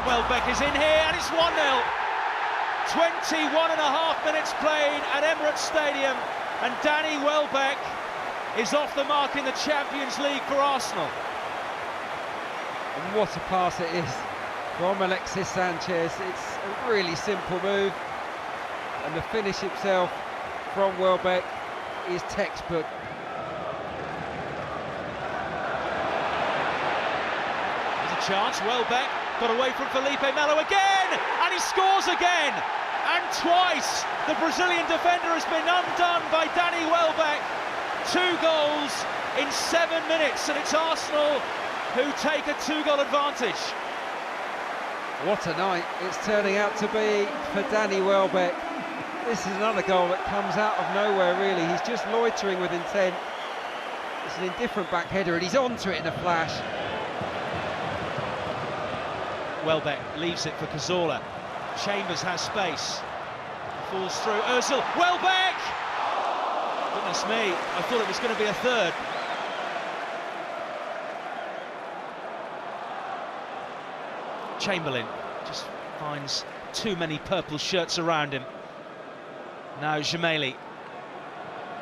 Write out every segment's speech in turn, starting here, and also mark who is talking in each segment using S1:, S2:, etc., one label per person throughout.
S1: Welbeck is in here and it's 1-0. 21 and a half minutes played at Emirates Stadium, and Danny Welbeck is off the mark in the Champions League for Arsenal.
S2: And what a pass it is from Alexis Sanchez. It's a really simple move, and the finish itself from Welbeck is textbook.
S1: There's a chance. Welbeck got away from Felipe Melo again, and he scores again, and twice the Brazilian defender has been undone by Danny Welbeck. 2 goals in 7 minutes, and it's Arsenal who take a 2-goal advantage.
S2: What a night it's turning out to be for Danny Welbeck. This is another goal that comes out of nowhere, really. He's just loitering with intent. It's an indifferent back header, and he's onto it in a flash.
S1: Welbeck leaves it for Cazorla. Chambers has space. Falls through. Ozil. Welbeck! Goodness me, I thought it was going to be a third. Chamberlain just finds too many purple shirts around him. Now Gemelli.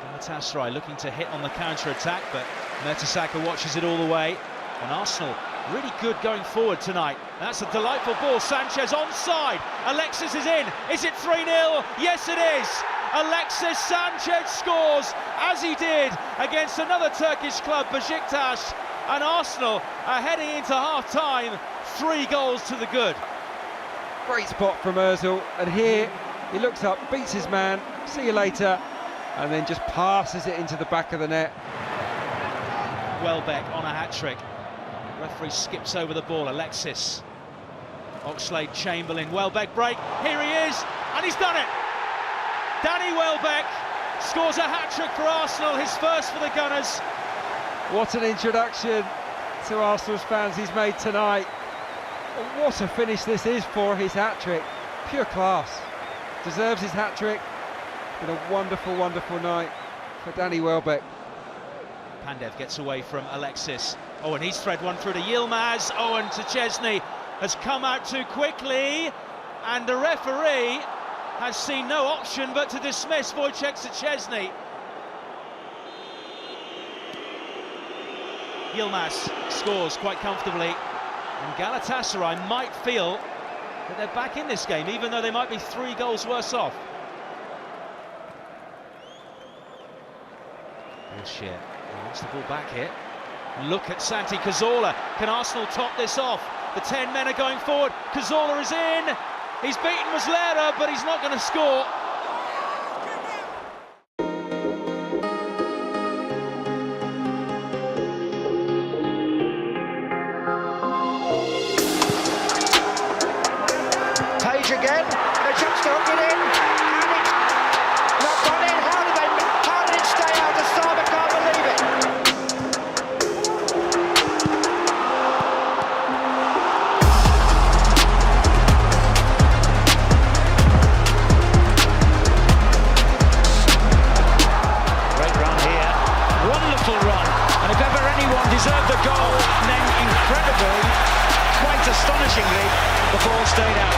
S1: Galatasaray looking to hit on the counter-attack, but Mertesacker watches it all the way. And Arsenal really good going forward tonight. That's a delightful ball. Sanchez onside. Alexis is in. Is it 3-0? Yes, it is. Alexis Sanchez scores, as he did against another Turkish club, Besiktas. And Arsenal are heading into half-time. 3 goals to the good.
S2: Great spot from Ozil, and here he looks up, beats his man, see you later, and then just passes it into the back of the net.
S1: Welbeck on a hat-trick. Referee skips over the ball. Alexis. Oxlade, Chamberlain, Welbeck break. Here he is, and he's done it. Danny Welbeck scores a hat-trick for Arsenal, his first for the Gunners.
S2: What an introduction to Arsenal's fans he's made tonight. And what a finish this is for his hat-trick. Pure class. Deserves his hat-trick. Been a wonderful, wonderful night for Danny Welbeck.
S1: Pandev gets away from Alexis. Oh, and he's thread one through to Yilmaz. Oh, and to Chesney has come out too quickly, and the referee has seen no option but to dismiss Wojciech Szczesny. Yilmaz scores quite comfortably, and Galatasaray might feel that they're back in this game, even though they might be 3 goals worse off. Bullshit. He wants the ball back here. Look at Santi Cazorla. Can Arsenal top this off? The 10 men are going forward. Cazorla is in. He's beaten Muslera, but he's not going to score.
S3: Page again. The shot's got it in. And it's not gone in. How did it stay out? The Saba can't believe it.
S4: Deserved the goal, and then incredibly, quite astonishingly, the ball stayed out.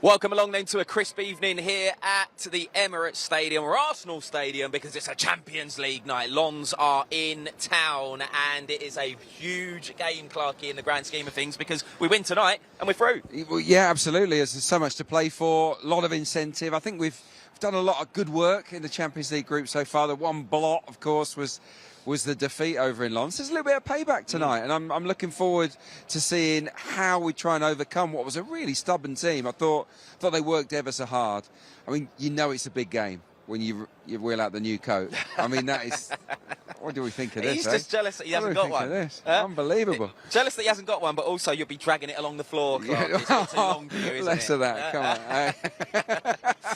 S5: Welcome along then to a crisp evening here at the Emirates Stadium, or Arsenal Stadium, because it's a Champions League night. Lons are in town, and it is a huge game, Clarke, in the grand scheme of things, because we win tonight and we're through.
S2: Well, yeah, absolutely. There's so much to play for, a lot of incentive. I think we've done a lot of good work in the Champions League group so far. The one blot, of course, was the defeat over in Lens. There's a little bit of payback tonight, and I'm looking forward to seeing how we try and overcome what was a really stubborn team. I thought they worked ever so hard. I mean, you know it's a big game when you wheel out the new coat. I mean, that is... What do we think of this?
S5: He's just jealous that he hasn't got one.
S2: Unbelievable.
S5: Jealous that he hasn't got one, but also you'll be dragging it along the floor, Clarke. It's too long for you, isn't
S2: Less
S5: it?
S2: of that,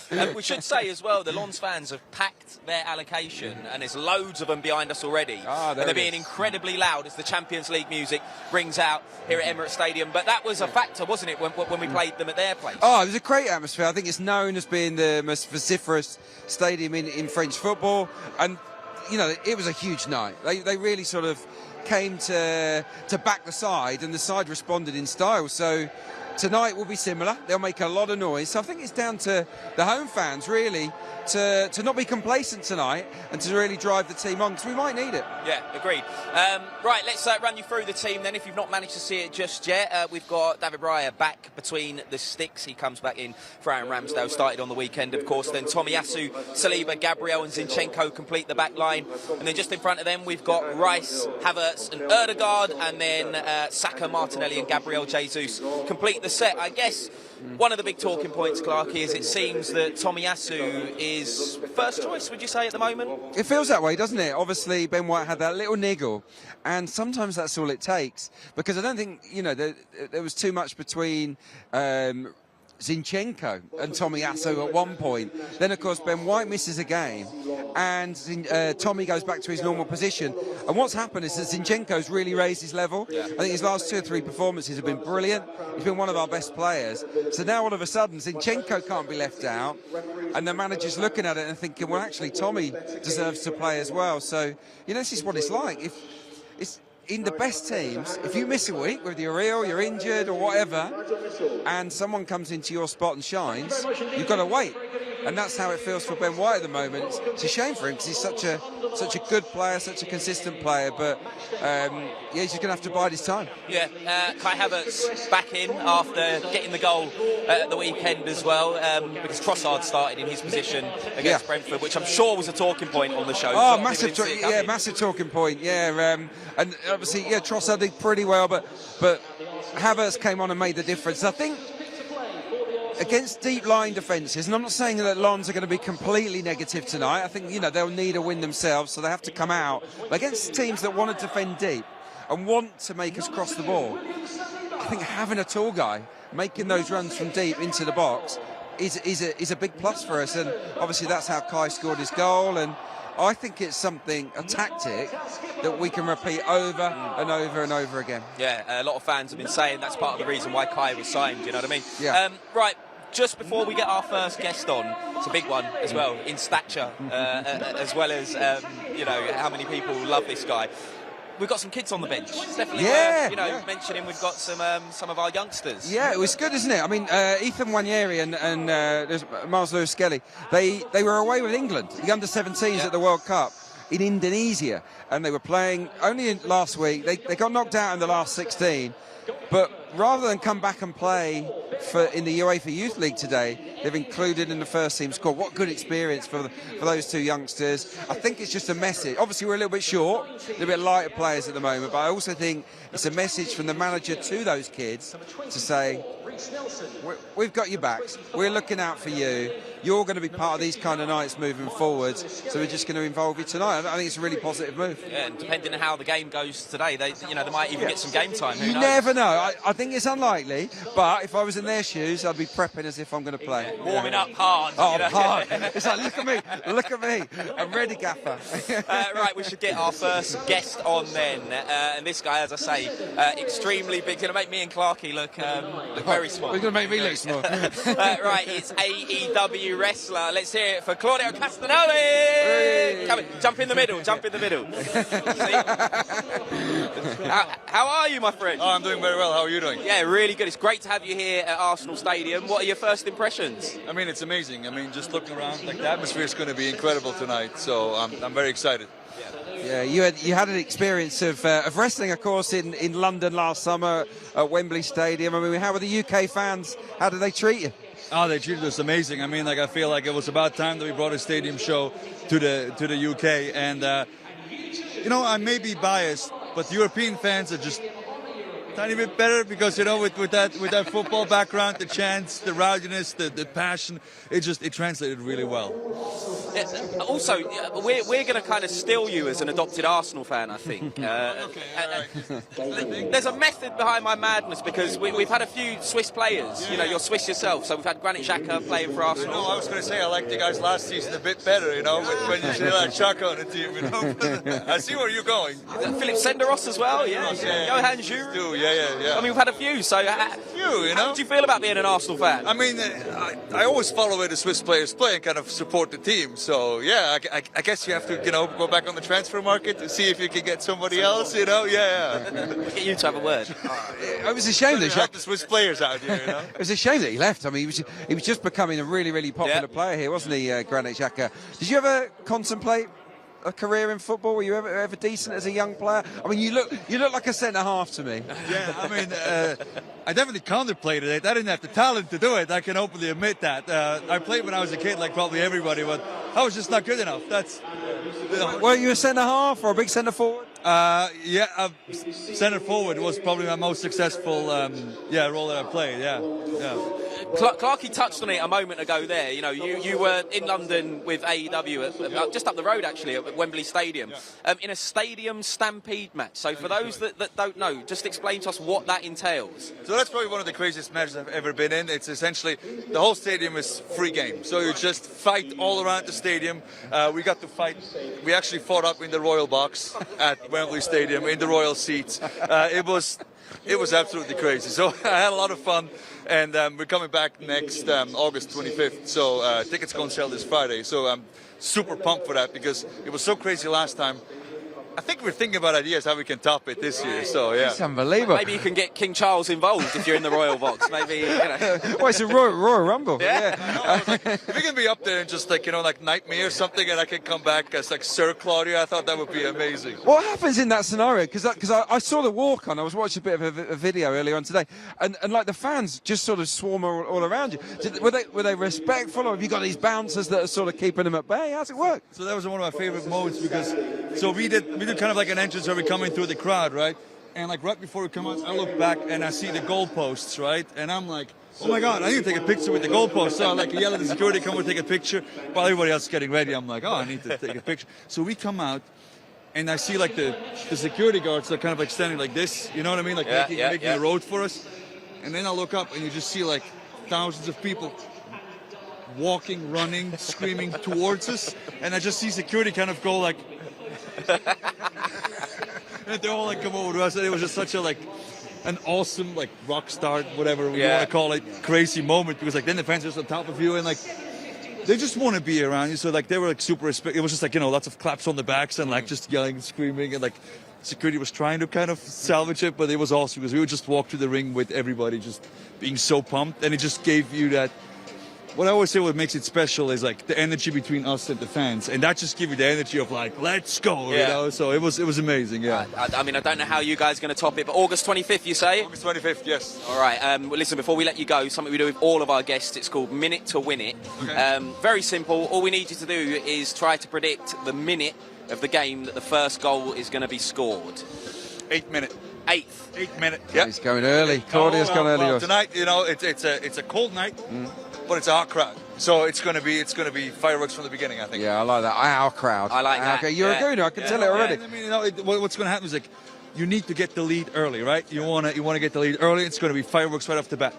S2: come on.
S5: We should say as well, the Lens fans have packed their allocation, and there's loads of them behind us already. And they're being incredibly loud as the Champions League music rings out here at Emirates Stadium. But that was a factor, wasn't it, when we played them at their place?
S2: Oh, it was a great atmosphere. I think it's known as being the most vociferous stadium in French football, and you know, it was a huge night. They really sort of came to back the side, and the side responded in style. So tonight will be similar. They'll make a lot of noise. So I think it's down to the home fans, really, to not be complacent tonight and to really drive the team on, because we might need it.
S5: Yeah, agreed. Right, let's run you through the team then, if you've not managed to see it just yet. We've got David Vieira back between the sticks. He comes back in for Aaron Ramsdale, started on the weekend, of course. Then Tomiyasu, Saliba, Gabriel and Zinchenko complete the back line. And then just in front of them, we've got Rice, Havertz and Ødegaard. And then Saka, Martinelli and Gabriel Jesus complete the set. I guess one of the big talking points, Clarke, is it seems that Tomiyasu is first choice, would you say, at the moment?
S2: It feels that way, doesn't it? Obviously, Ben White had that little niggle, and sometimes that's all it takes, because I don't think, you know, there was too much between Zinchenko and Tomiyasu at one point. Then, of course, Ben White misses a game, and Tommy goes back to his normal position. And what's happened is that Zinchenko's really raised his level. I think his last 2 or 3 performances have been brilliant. He's been one of our best players. So now, all of a sudden, Zinchenko can't be left out, and the manager's looking at it and thinking, well, actually, Tommy deserves to play as well. So, you know, this is what it's like. If it's in the best teams, if you miss a week, whether you're ill, you're injured or whatever, and someone comes into your spot and shines, you've got to wait. And that's how it feels for Ben White at the moment. It's a shame for him, because he's such a good player, such a consistent player, but he's just going to have to bide his time.
S5: Yeah, Kai Havertz back in after getting the goal at the weekend as well, because Trossard started in his position against Brentford, which I'm sure was a talking point on the show.
S2: Oh, massive talking point, and obviously, Trossard did pretty well, but Havertz came on and made the difference. I think against deep-lying defences, and I'm not saying that Lens are going to be completely negative tonight. I think, you know, they'll need a win themselves, so they have to come out. But against teams that want to defend deep and want to make us cross the ball, I think having a tall guy making those runs from deep into the box is a big plus for us. And obviously that's how Kai scored his goal, and I think it's a tactic that we can repeat over and over and over again.
S5: Yeah, a lot of fans have been saying that's part of the reason why Kai was signed, you know what I mean?
S2: Yeah.
S5: Right, just before we get our first guest on, it's a big one as well, in stature, as well as, you know, how many people love this guy. We've got some kids on the bench. It's definitely worth, mentioning we've got some of our youngsters. Yeah,
S2: it was good, isn't it? I mean, Ethan Wanyeri and there's Miles Lewis-Skelly, they were away with England, the under-17s at the World Cup in Indonesia, and they were playing only last week. They got knocked out in the last 16, but rather than come back and play in the UEFA Youth League today, they've included in the first team squad. What good experience for those two youngsters. I think it's just a message. Obviously, we're a little bit short, a little bit lighter players at the moment, but I also think it's a message from the manager to those kids to say, we've got your backs, we're looking out for you, you're going to be part of these kind of nights moving forward, so we're just going to involve you tonight. I think it's a really positive move.
S5: Yeah, and depending on how the game goes today, they might even get some game time. Who knows?
S2: Never know. I think it's unlikely, but if I was in their shoes, I'd be prepping as if I'm going to play.
S5: Yeah, warming up hard.
S2: Oh, hard. It's like, look at me. I'm ready, gaffer.
S5: Right, we should get our first guest on then. And this guy, as I say, extremely big. He's going to make me and Clarke look very small.
S2: He's going to make me look small.
S5: Right, it's AEW wrestler. Let's hear it for Claudio Castagnoli. coming. Jump in the middle. Jump in the middle. How are you, my friend?
S6: Oh, I'm doing very well. How are you doing?
S5: Yeah, really good. It's great to have you here at Arsenal Stadium. What are your first impressions?
S6: I mean, it's amazing. I mean, just looking around, like the atmosphere is going to be incredible tonight. So I'm very excited.
S2: Yeah, you had an experience of wrestling, of course, in London last summer at Wembley Stadium. I mean, how were the UK fans? How did they treat you?
S6: Oh, they treated us amazing. I mean, like I feel like it was about time that we brought a stadium show to the UK. And you know, I may be biased, but European fans are just a tiny bit better because, you know, with that football background, the chants, the rowdiness, the passion, it translated really well.
S5: Yeah, also, we're going to kind of steal you as an adopted Arsenal fan, I think. There's a method behind my madness because we've had a few Swiss players. You know, you're Swiss yourself, so we've had Granit Xhaka playing for Arsenal.
S6: No, I was going to say I liked the guys last season a bit better, you know, when you say like Xhaka on the team, you know. I see where you're going.
S5: Philip Senderos as well, yeah. Johan Giroud.
S6: Yeah.
S5: I mean, we've had a few, so
S6: you know.
S5: How do you feel about being an Arsenal fan?
S6: I mean, I always follow where the Swiss players play and kind of support the team. So, yeah, I guess you have to, you know, go back on the transfer market to see if you can get somebody else, you know. Yeah.
S5: Get you to have a word.
S2: It was a shame that
S6: help the Swiss players out here, you know.
S2: It was a shame that he left. I mean, he was just becoming a really, really popular player here, wasn't he, Granit Xhaka? Did you ever contemplate a career in football? Were you ever decent as a young player? I mean, you look like a centre half to me.
S6: Yeah, I mean, I definitely contemplated it. I didn't have the talent to do it. I can openly admit that. I played when I was a kid, like probably everybody, but I was just not good enough. That's. You know.
S2: Were you a centre half or a big centre forward?
S6: Centre forward was probably my most successful role that I played. Yeah.
S5: Clarke touched on it a moment ago there. You know, you were in London with AEW, just up the road actually, at Wembley Stadium, in a stadium stampede match. So for those that don't know, just explain to us what that entails.
S6: So that's probably one of the craziest matches I've ever been in. It's essentially, the whole stadium is free game. So you just fight all around the stadium. We got to fight. We actually fought up in the Royal Box at Wembley Stadium, in the Royal seats. It was absolutely crazy. So I had a lot of fun. And we're coming back next August 25th. So tickets go on sale this Friday. So I'm super pumped for that because it was so crazy last time. I think we're thinking about ideas how we can top it this year. So yeah,
S2: it's unbelievable.
S5: Maybe you can get King Charles involved if you're in the Royal Box. Maybe, you know.
S2: Well, it's a Royal Rumble. Yeah.
S6: If we can be up there and just like, you know, like knight me or something, and I can come back as like Sir Claudio, I thought that would be amazing.
S2: What happens in that scenario? Because I saw the walk on. I was watching a bit of a video earlier on today, and like the fans just sort of swarm all around you. Were they respectful, or have you got these bouncers that are sort of keeping them at bay? How's it work?
S6: So that was one of my favorite moments because we did kind of like an entrance where we're coming through the crowd, right? And like right before we come out, I look back and I see the goalposts, right? And I'm like, oh my God, I need to take a picture with the goalposts. So I like yell at the security, come and take a picture. While everybody else is getting ready, I'm like, oh, I need to take a picture. So we come out and I see like the security guards are kind of like standing like this, you know what I mean? Like making the road for us. And then I look up and you just see like thousands of people walking, running, screaming towards us. And I just see security kind of go like, and they all like come over to us, and it was just such a like an awesome like rock star, whatever we want to call it, crazy moment because like then the fans are just on top of you and like they just want to be around you. So like they were like super respect. It was just like, you know, lots of claps on the backs and like just yelling, screaming, and like security was trying to kind of salvage it, but it was awesome because we would just walk to the ring with everybody just being so pumped, and it just gave you that. What I always say what makes it special is like the energy between us and the fans, and that just gives you the energy of like, let's go, you know. So it was amazing, yeah.
S5: I mean, I don't know how you guys are going to top it, but August 25th, you say?
S6: August 25th, yes.
S5: All right. Well, listen, before we let you go, something we do with all of our guests. It's called Minute to Win It. Okay. Very simple. All we need you to do is try to predict the minute of the game that the first goal is going to be scored.
S6: 8 minute.
S5: 8th
S6: minute. Yeah.
S2: He's going early. Claudia's going early.
S6: Well, tonight, you know, it's a cold night. But it's our crowd, so it's going to be fireworks from the beginning, I think.
S2: Yeah, I like that. Our crowd.
S5: I like that.
S2: Okay, you're a gooner. I can tell it already.
S6: I mean, you know, what's going to happen is like you need to get the lead early, right? You want to get the lead early. It's going to be fireworks right off the bat.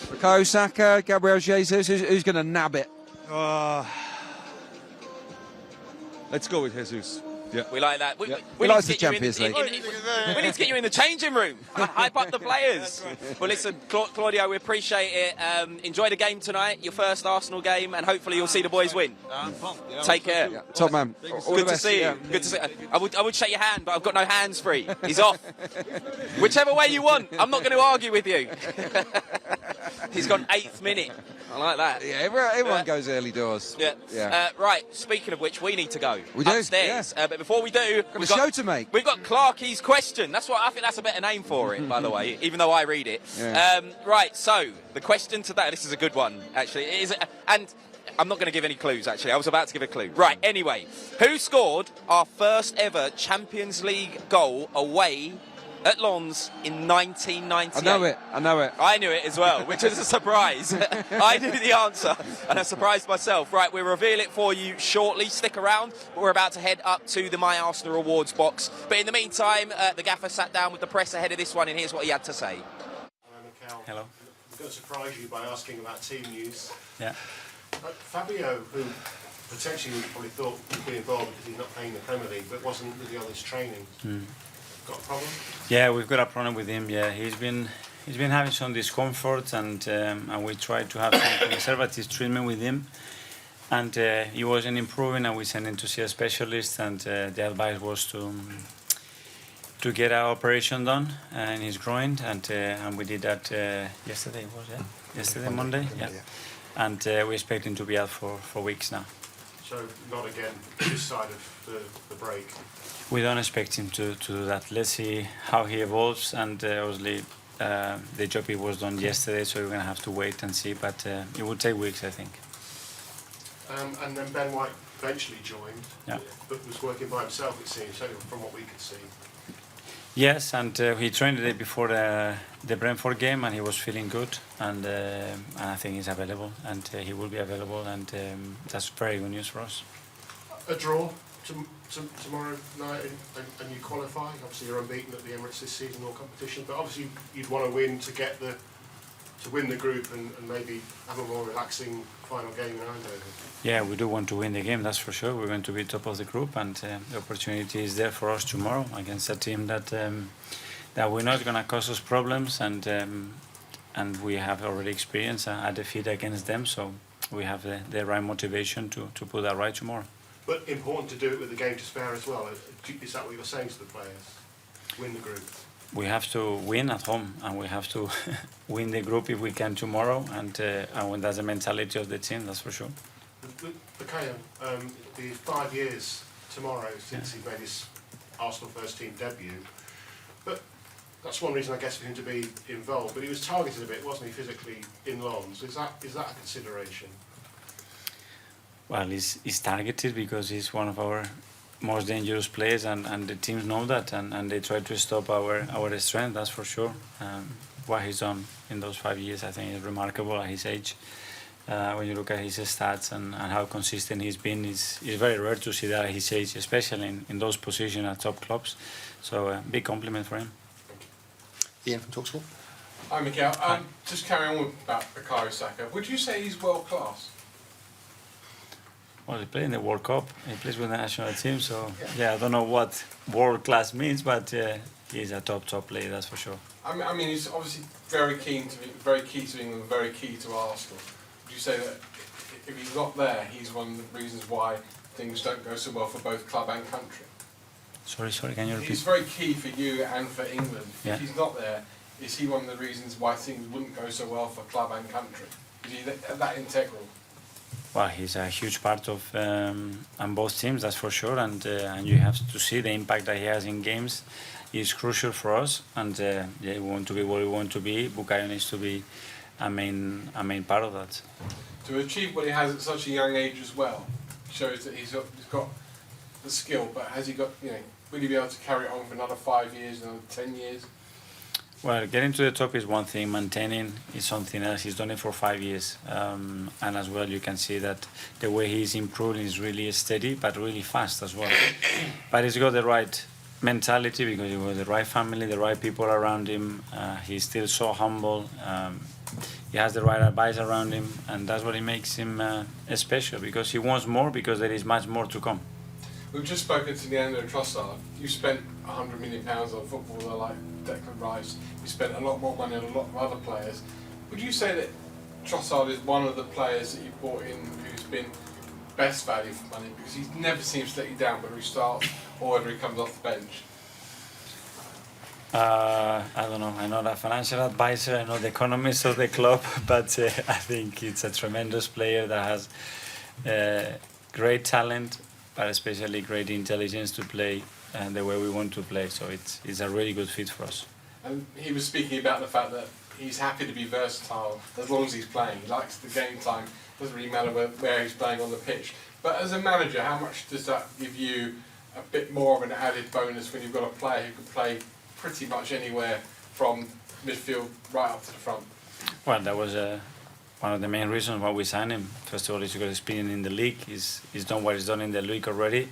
S2: Bukayo Saka, Gabriel Jesus. Who's going to nab it?
S6: Let's go with Jesus. Yeah.
S5: We like that.
S7: Yeah.
S5: We
S7: He
S5: need
S7: likes
S5: to
S7: the
S5: get you in
S7: Champions League.
S5: we need to get you in the changing room. Hype up the players. Well, listen, Claudio, we appreciate it. Enjoy the game tonight, your first Arsenal game, and hopefully you'll see the boys win. Take care.
S7: Yeah. Top man. All the
S5: Good to
S7: best.
S5: see you.
S7: Yeah.
S5: Good to see. I would shake your hand, but I've got no hands free. He's off. Whichever way you want. I'm not going to argue with you. He's gone 8th minute. I like that.
S7: Yeah, everyone goes early doors.
S5: Yeah.
S7: Yeah.
S5: Right. Speaking of which, we need to go
S7: We do,
S5: upstairs. But before we do,
S7: Got a show to make.
S5: We've got Clarke's question. That's what I think. That's a better name for it, by the way. Even though I read it.
S7: Yeah.
S5: Right. So the question today. This is a good one, actually. It is, and I'm not going to give any clues. Actually, I was about to give a clue. Right. Anyway, who scored our first ever Champions League goal away at Lens in 1998?
S7: I know it.
S5: I knew it as well, which is a surprise. I knew the answer, and I surprised myself. Right, we'll reveal it for you shortly. Stick around. We're about to head up to the My Arsenal Awards box. But in the meantime, the gaffer sat down with the press ahead of this one, and here's what he had to say.
S8: Hello. I'm going to surprise you by asking about team news.
S9: Yeah.
S8: Fabio, who potentially we probably thought would be involved because he's not playing the Premier League, but wasn't really on his training. Got a problem?
S9: Yeah, we've got a problem with him. Yeah, he's been having some discomfort, and we tried to have some conservative treatment with him, and he wasn't improving, and we sent him to see a specialist, and the advice was to get our operation done in his groin, and we did that yesterday. Yesterday Monday. Yeah. And we expect him to be out for weeks now.
S8: So not again this side of the break.
S9: We don't expect him to do that. Let's see how he evolves, and obviously the job he was done yesterday, so we're going to have to wait and see, but it will take weeks, I think.
S8: And then Ben White eventually joined,
S9: Yeah.
S8: but was working by himself, it seems, certainly from what we could see.
S9: Yes, and he trained the day before the Brentford game, and he was feeling good, and I think he's available, and he will be available, and that's very good news for us.
S8: A draw tomorrow night, and you qualify. Obviously, you're unbeaten at the Emirates this season, all competition, but obviously you'd want to win to win the group and maybe have a more relaxing final game in Eindhoven.
S9: Yeah, we do want to win the game, that's for sure. We're going to be top of the group, and the opportunity is there for us tomorrow against a team that we're not going to cause us problems, and we have already experienced a defeat against them, so we have the right motivation to put that right tomorrow.
S8: But important to do it with the game to spare as well. Is that what you're saying to the players? Win the group?
S9: We have to win at home, and we have to win the group if we can tomorrow, and that's the mentality of the team, that's for sure.
S8: Bergkamp, the 5 years tomorrow since he made his Arsenal first team debut, but that's one reason I guess for him to be involved. But he was targeted a bit, wasn't he, physically in Lens? Is that a consideration?
S9: Well, he's targeted because he's one of our most dangerous players, and the teams know that, and they try to stop our strength, that's for sure. What he's done in those 5 years, I think, is remarkable at his age. When you look at his stats and how consistent he's been, it's very rare to see that at his age, especially in those positions at top clubs. So big compliment for him.
S10: Ian from TalkSport.
S11: Hi, Miguel. Just carrying on about Bukayo Saka. Would you say he's world class?
S9: Well, he played in the World Cup. He plays with the national team, so yeah, I don't know what world class means, but he's a top player, that's for sure.
S11: I mean, he's obviously very key to England, very key to Arsenal. Would you say that if he's not there, he's one of the reasons why things don't go so well for both club and country?
S9: Sorry, can you repeat?
S11: He's very key for you and for England.
S9: Yeah.
S11: If he's not there, is he one of the reasons why things wouldn't go so well for club and country? Is he that integral?
S9: Well, he's a huge part of on both teams, that's for sure, and you have to see the impact that he has in games. He's crucial for us, and we want to be where we want to be. Bukayo needs to be a main part of that.
S11: To achieve what he has at such a young age as well shows that he's got the skill, but has he got, will he be able to carry it on for another 5 years, another 10 years?
S9: Well, getting to the top is one thing, maintaining is something else. He's done it for 5 years, and as well you can see that the way he's improving is really steady but really fast as well. But he's got the right mentality because he got the right family, the right people around him. He's still so humble. He has the right advice around him, and that's what makes him special, because he wants more, because there is much more to come.
S11: We've just spoken to Leandro Trossard. You spent £100 million on a footballer like Declan Rice. You spent a lot more money on a lot of other players. Would you say that Trossard is one of the players that you brought in who's been best value for money, because he never seems to let you down whether he starts or whether he comes off the bench?
S9: I don't know. I'm not a financial advisor. I'm not the economist of the club, but I think it's a tremendous player that has great talent, but especially great intelligence to play the way we want to play. So it's a really good fit for us.
S11: And he was speaking about the fact that he's happy to be versatile as long as he's playing. He likes the game time. Doesn't really matter where he's playing on the pitch. But as a manager, how much does that give you a bit more of an added bonus when you've got a player who can play pretty much anywhere from midfield right up to the front?
S9: Well, that was one of the main reasons why we signed him. First of all, he's got experience in the league. He's done what he's done in the league already.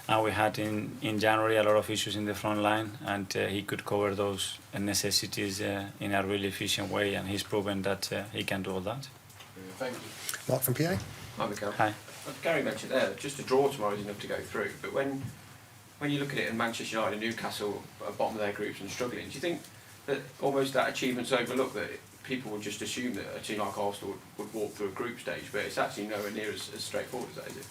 S9: And we had in January a lot of issues in the front line, and he could cover those necessities in a really efficient way, and he's proven that he can do all that.
S11: Thank you.
S10: Mark from PA.
S12: Hi, Mikel.
S9: Hi.
S12: Gary mentioned there, just a draw tomorrow is enough to go through, but when you look at it, and Manchester United and Newcastle are bottom of their groups and struggling, do you think that almost that achievement's overlooked, that people would just assume that a team like Arsenal would walk through a group stage, but it's actually nowhere near as straightforward as that, is it?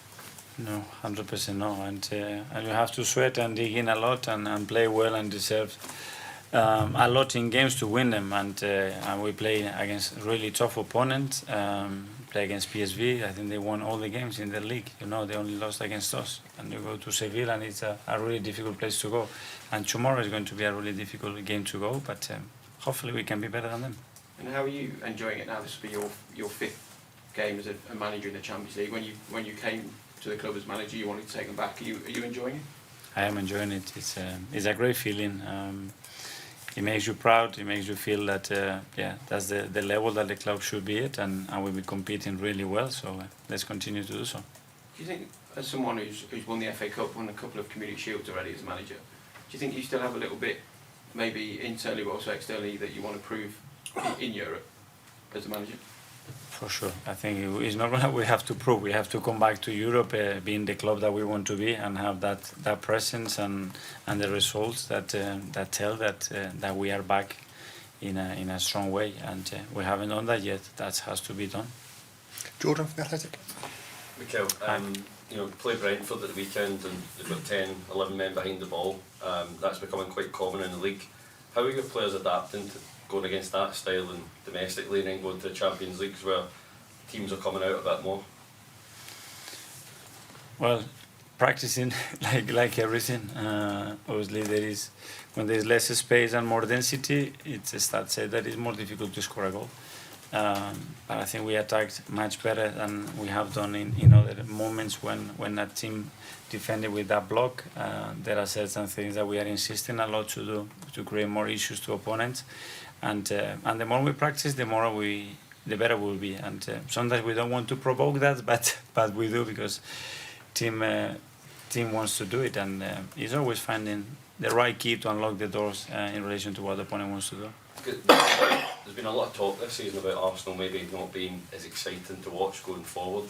S9: No, 100% no, and you have to sweat and dig in a lot and play well and deserve a lot in games to win them, and we play against really tough opponents. Play against PSV. I think they won all the games in the league. You know, they only lost against us. And you go to Sevilla, and it's a really difficult place to go. And tomorrow is going to be a really difficult game to go, but hopefully we can be better than them.
S12: And how are you enjoying it now? This will be your fifth game as a manager in the Champions League. When you came to the club as manager, you wanted to take them back. Are you enjoying it?
S9: I am enjoying it. It's a great feeling. It makes you proud. It makes you feel that that's the level that the club should be at, and we'll be competing really well. So let's continue to do so.
S12: Do you think, as someone who's won the FA Cup, won a couple of Community Shields already as a manager, do you think you still have a little bit, maybe internally but also externally, that you want to prove in Europe as a manager?
S9: For sure. I think it's not what we have to prove. We have to come back to Europe, being the club that we want to be, and have that presence and the results that tell that we are back in a strong way. And we haven't done that yet. That has to be done.
S10: Jordan from Athletic.
S13: Mikel, play Brentford at the weekend, and they've got 10, 11 men behind the ball. That's becoming quite common in the league. How are your players adapting to going against that style and domestically, and then going to the Champions Leagues where teams are coming out a bit more?
S9: Well, practicing like everything. Obviously, when there is less space and more density, it's a stat say that it's more difficult to score a goal. But I think we attacked much better than we have done in other moments when a team defended with that block. There are certain things that we are insisting a lot to do to create more issues to opponents. And the more we practice, the better we'll be. And sometimes we don't want to provoke that, but we do, because team wants to do it, and it's always finding the right key to unlock the doors in relation to what the opponent wants to do.
S13: There's been a lot of talk this season about Arsenal maybe not being as exciting to watch going forward.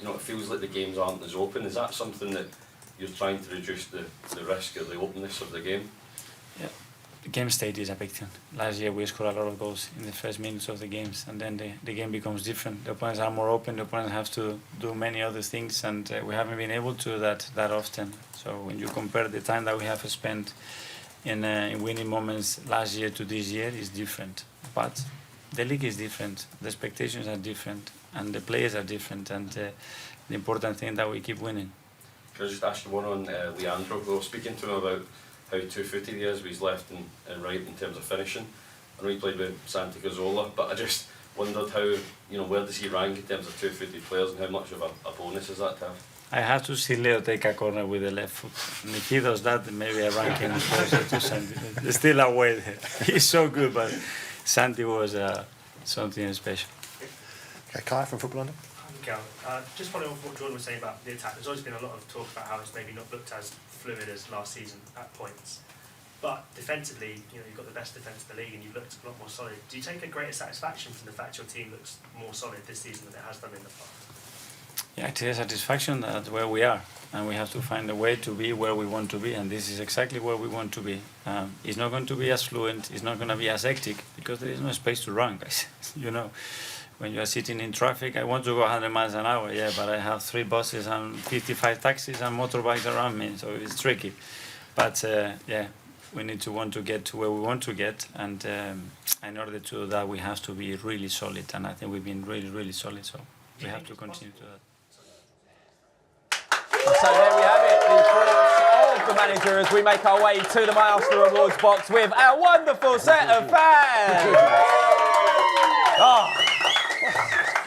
S13: It feels like the games aren't as open. Is that something that you're trying to reduce the risk or the openness of the game?
S9: Yeah. The game state is a big thing. Last year we scored a lot of goals in the first minutes of the games, and then the game becomes different. The opponents are more open, the opponents have to do many other things, and we haven't been able to do that often. So when you compare the time that we have spent in winning moments last year to this year, is different. But the league is different, the expectations are different, and the players are different, and the important thing that we keep winning.
S13: Can I just ask you one on Leandro? We were speaking to him about how two-footed he is with his left and right in terms of finishing. I know he played with Santi Cazorla, but I just wondered how, where does he rank in terms of two-footed players, and how much of a bonus is that to have?
S9: I have to see Leo take a corner with the left foot. And if he does that, then maybe I rank him closer to Santi. There's still a way there. He's so good, but Santi was something special.
S10: Okay, Kai from Football London.
S14: Mikel, just following on what Jordan was saying about the attack, there's always been a lot of talk about how it's maybe not looked as fluid as last season at points. But defensively, you've got the best defence in the league and you've looked a lot more solid. Do you take a greater satisfaction from the fact your team looks more solid this season than it has done in the past?
S9: Yeah, it is satisfaction that where we are, and we have to find a way to be where we want to be, and this is exactly where we want to be. It's not going to be as fluent, it's not going to be as hectic, because there is no space to run, guys. You know, when you are sitting in traffic, I want to go 100 miles an hour, yeah, but I have 3 buses and 55 taxis and motorbikes around me, so it's tricky. But yeah, we need to want to get to where we want to get, and in order to do that, we have to be really solid, and I think we've been really, really solid, so we have to continue to do that.
S5: So there we have it, the thoughts of the manager as we make our way to the My Arsenal Awards box with our wonderful set of fans. Oh.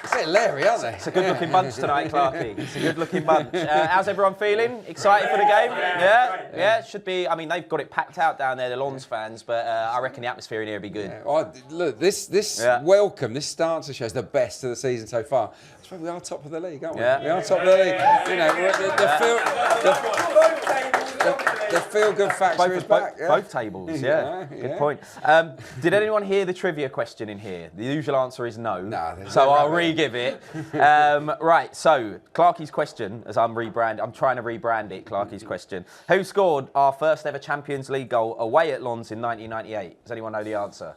S7: A bit leery, aren't they?
S5: It's a good-looking bunch tonight, Clarke. It's a good-looking bunch. How's everyone feeling? Excited for the game? Yeah. It should be. I mean, they've got it packed out down there, the Lons fans, but I reckon the atmosphere in here will be good.
S7: Yeah. Oh, look, this welcome, this start to the show is the best of the season so far. That's why we are top of the league, aren't we?
S5: Yeah.
S7: We are top of the league. You know, the feel-good factor is back.
S5: Both tables, yeah. Good point. Did anyone hear the trivia question in here? The usual answer is no. So I'll re-give it. Right, so Clarke's question, as I'm trying to rebrand it, Clarke's question. Who scored our first ever Champions League goal away at Lons in 1998? Does anyone know the answer?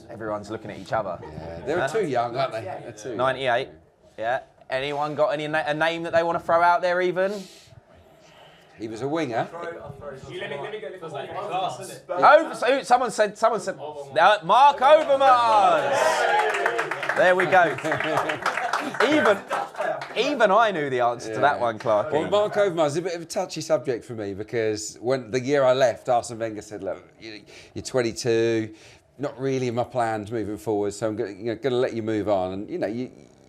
S5: Everyone's looking at each other.
S7: Yeah, they were too young, aren't they?
S5: 98, yeah. Anyone got a name that they want to throw out there even?
S7: He was a winger.
S5: Someone said Mark Overmars. There we go. Even I knew the answer to that one, Clarke.
S7: Well, Mark Overmars is a bit of a touchy subject for me, because when the year I left, Arsene Wenger said, "Look, you're 22, not really in my plans moving forward, so I'm going to let you move on." And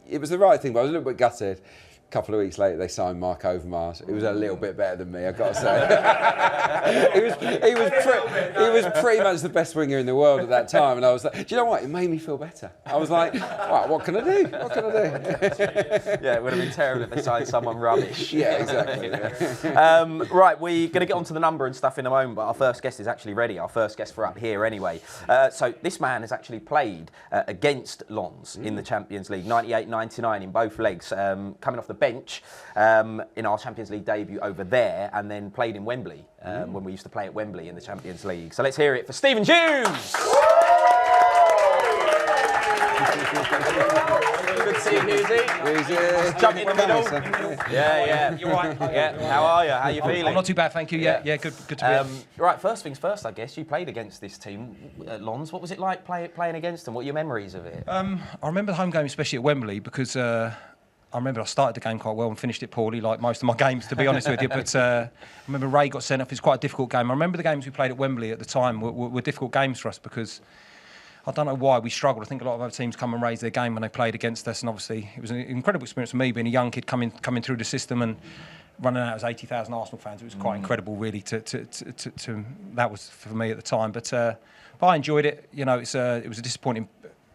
S7: it was the right thing, but I was a little bit gutted. A couple of weeks later, they signed Mark Overmars. It was a little bit better than me, I've got to say. he was pretty much the best winger in the world at that time, and I was like, do you know what? It made me feel better. I was like, right, what can I do? What can I do?
S5: Yeah, it would have been terrible if they signed someone rubbish.
S7: Yeah, exactly.
S5: Right, we're going to get onto the number and stuff in a moment, but our first guest is actually ready. Our first guest for up here, anyway. So this man has actually played against Lons in the Champions League, 98-99 in both legs, coming off the bench in our Champions League debut over there, and then played in Wembley when we used to play at Wembley in the Champions League. So let's hear it for Stephen Hughes. Good to see you, Hughesy. Jump in the middle. Yeah. You're right. Yeah. How are you? How are you feeling?
S15: I'm not too bad, thank you. Yeah, good to be here.
S5: Right, first things first, I guess. You played against this team at Lons. What was it like playing against them? What are your memories of it?
S15: I remember the home game, especially at Wembley, because I remember I started the game quite well and finished it poorly, like most of my games, to be honest with you. But I remember Ray got sent off. It's quite a difficult game. I remember the games we played at Wembley at the time were difficult games for us, because I don't know why we struggled. I think a lot of other teams come and raise their game when they played against us, and obviously it was an incredible experience for me, being a young kid coming through the system and running out as 80,000 Arsenal fans. It was quite incredible, really. That was for me at the time. But I enjoyed it. You know, it was a disappointing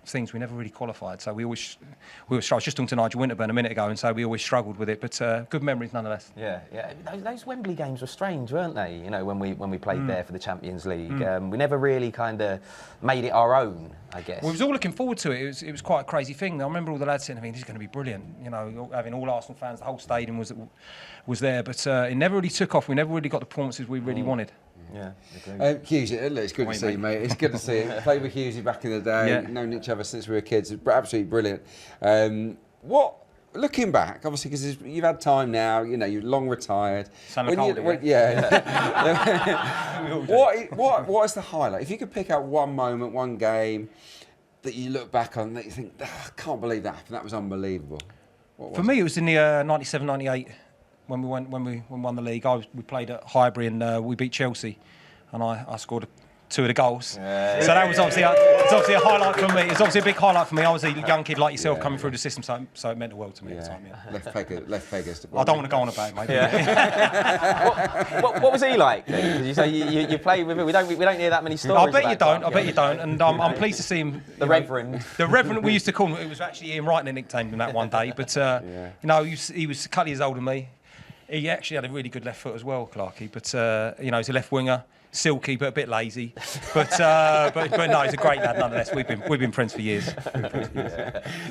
S15: things. We never really qualified, so we always struggled. I was just talking to Nigel Winterburn a minute ago, and so we always struggled with it, but good memories nonetheless.
S5: Yeah. Those Wembley games were strange, weren't they? You know, when we played there for the Champions League, we never really kind of made it our own, I guess.
S15: Well, we was all looking forward to it. It was quite a crazy thing. I remember all the lads saying to me, "This is going to be brilliant." You know, having all Arsenal fans, the whole stadium was there, but it never really took off. We never really got the performances we really wanted.
S5: Yeah,
S7: Hughes, it's good to see you, mate. It's good to see you. Played with Hughesy back in the day. Known each other since we were kids. It's absolutely brilliant. Looking back, obviously, because you've had time now, you know, you're long retired.
S15: Sound like older,
S7: What is the highlight? If you could pick out one moment, one game that you look back on that you think, I can't believe that happened. That was unbelievable.
S15: For me, it was in the 97-98. When we won the league, we played at Highbury and we beat Chelsea, and I scored 2 of the goals. Yeah. So that was obviously a highlight for me. It's obviously a big highlight for me. I was a young kid like yourself coming through the system, so it meant the world to me at the time. Yeah.
S7: Left Vegas.
S15: I don't want to go on about it, mate.
S5: Yeah. what was he like? Because you say you played with him. We don't hear that many stories.
S15: I bet you don't. And I'm pleased to see him.
S5: The Reverend.
S15: The Reverend we used to call him. It was actually Ian Wright that nicknamed him that one day. But you know, he was a couple of years older than me. He actually had a really good left foot as well, Clarke. But you know, he's a left winger. silky but a bit lazy. But no, he's a great lad nonetheless. We've been friends for years.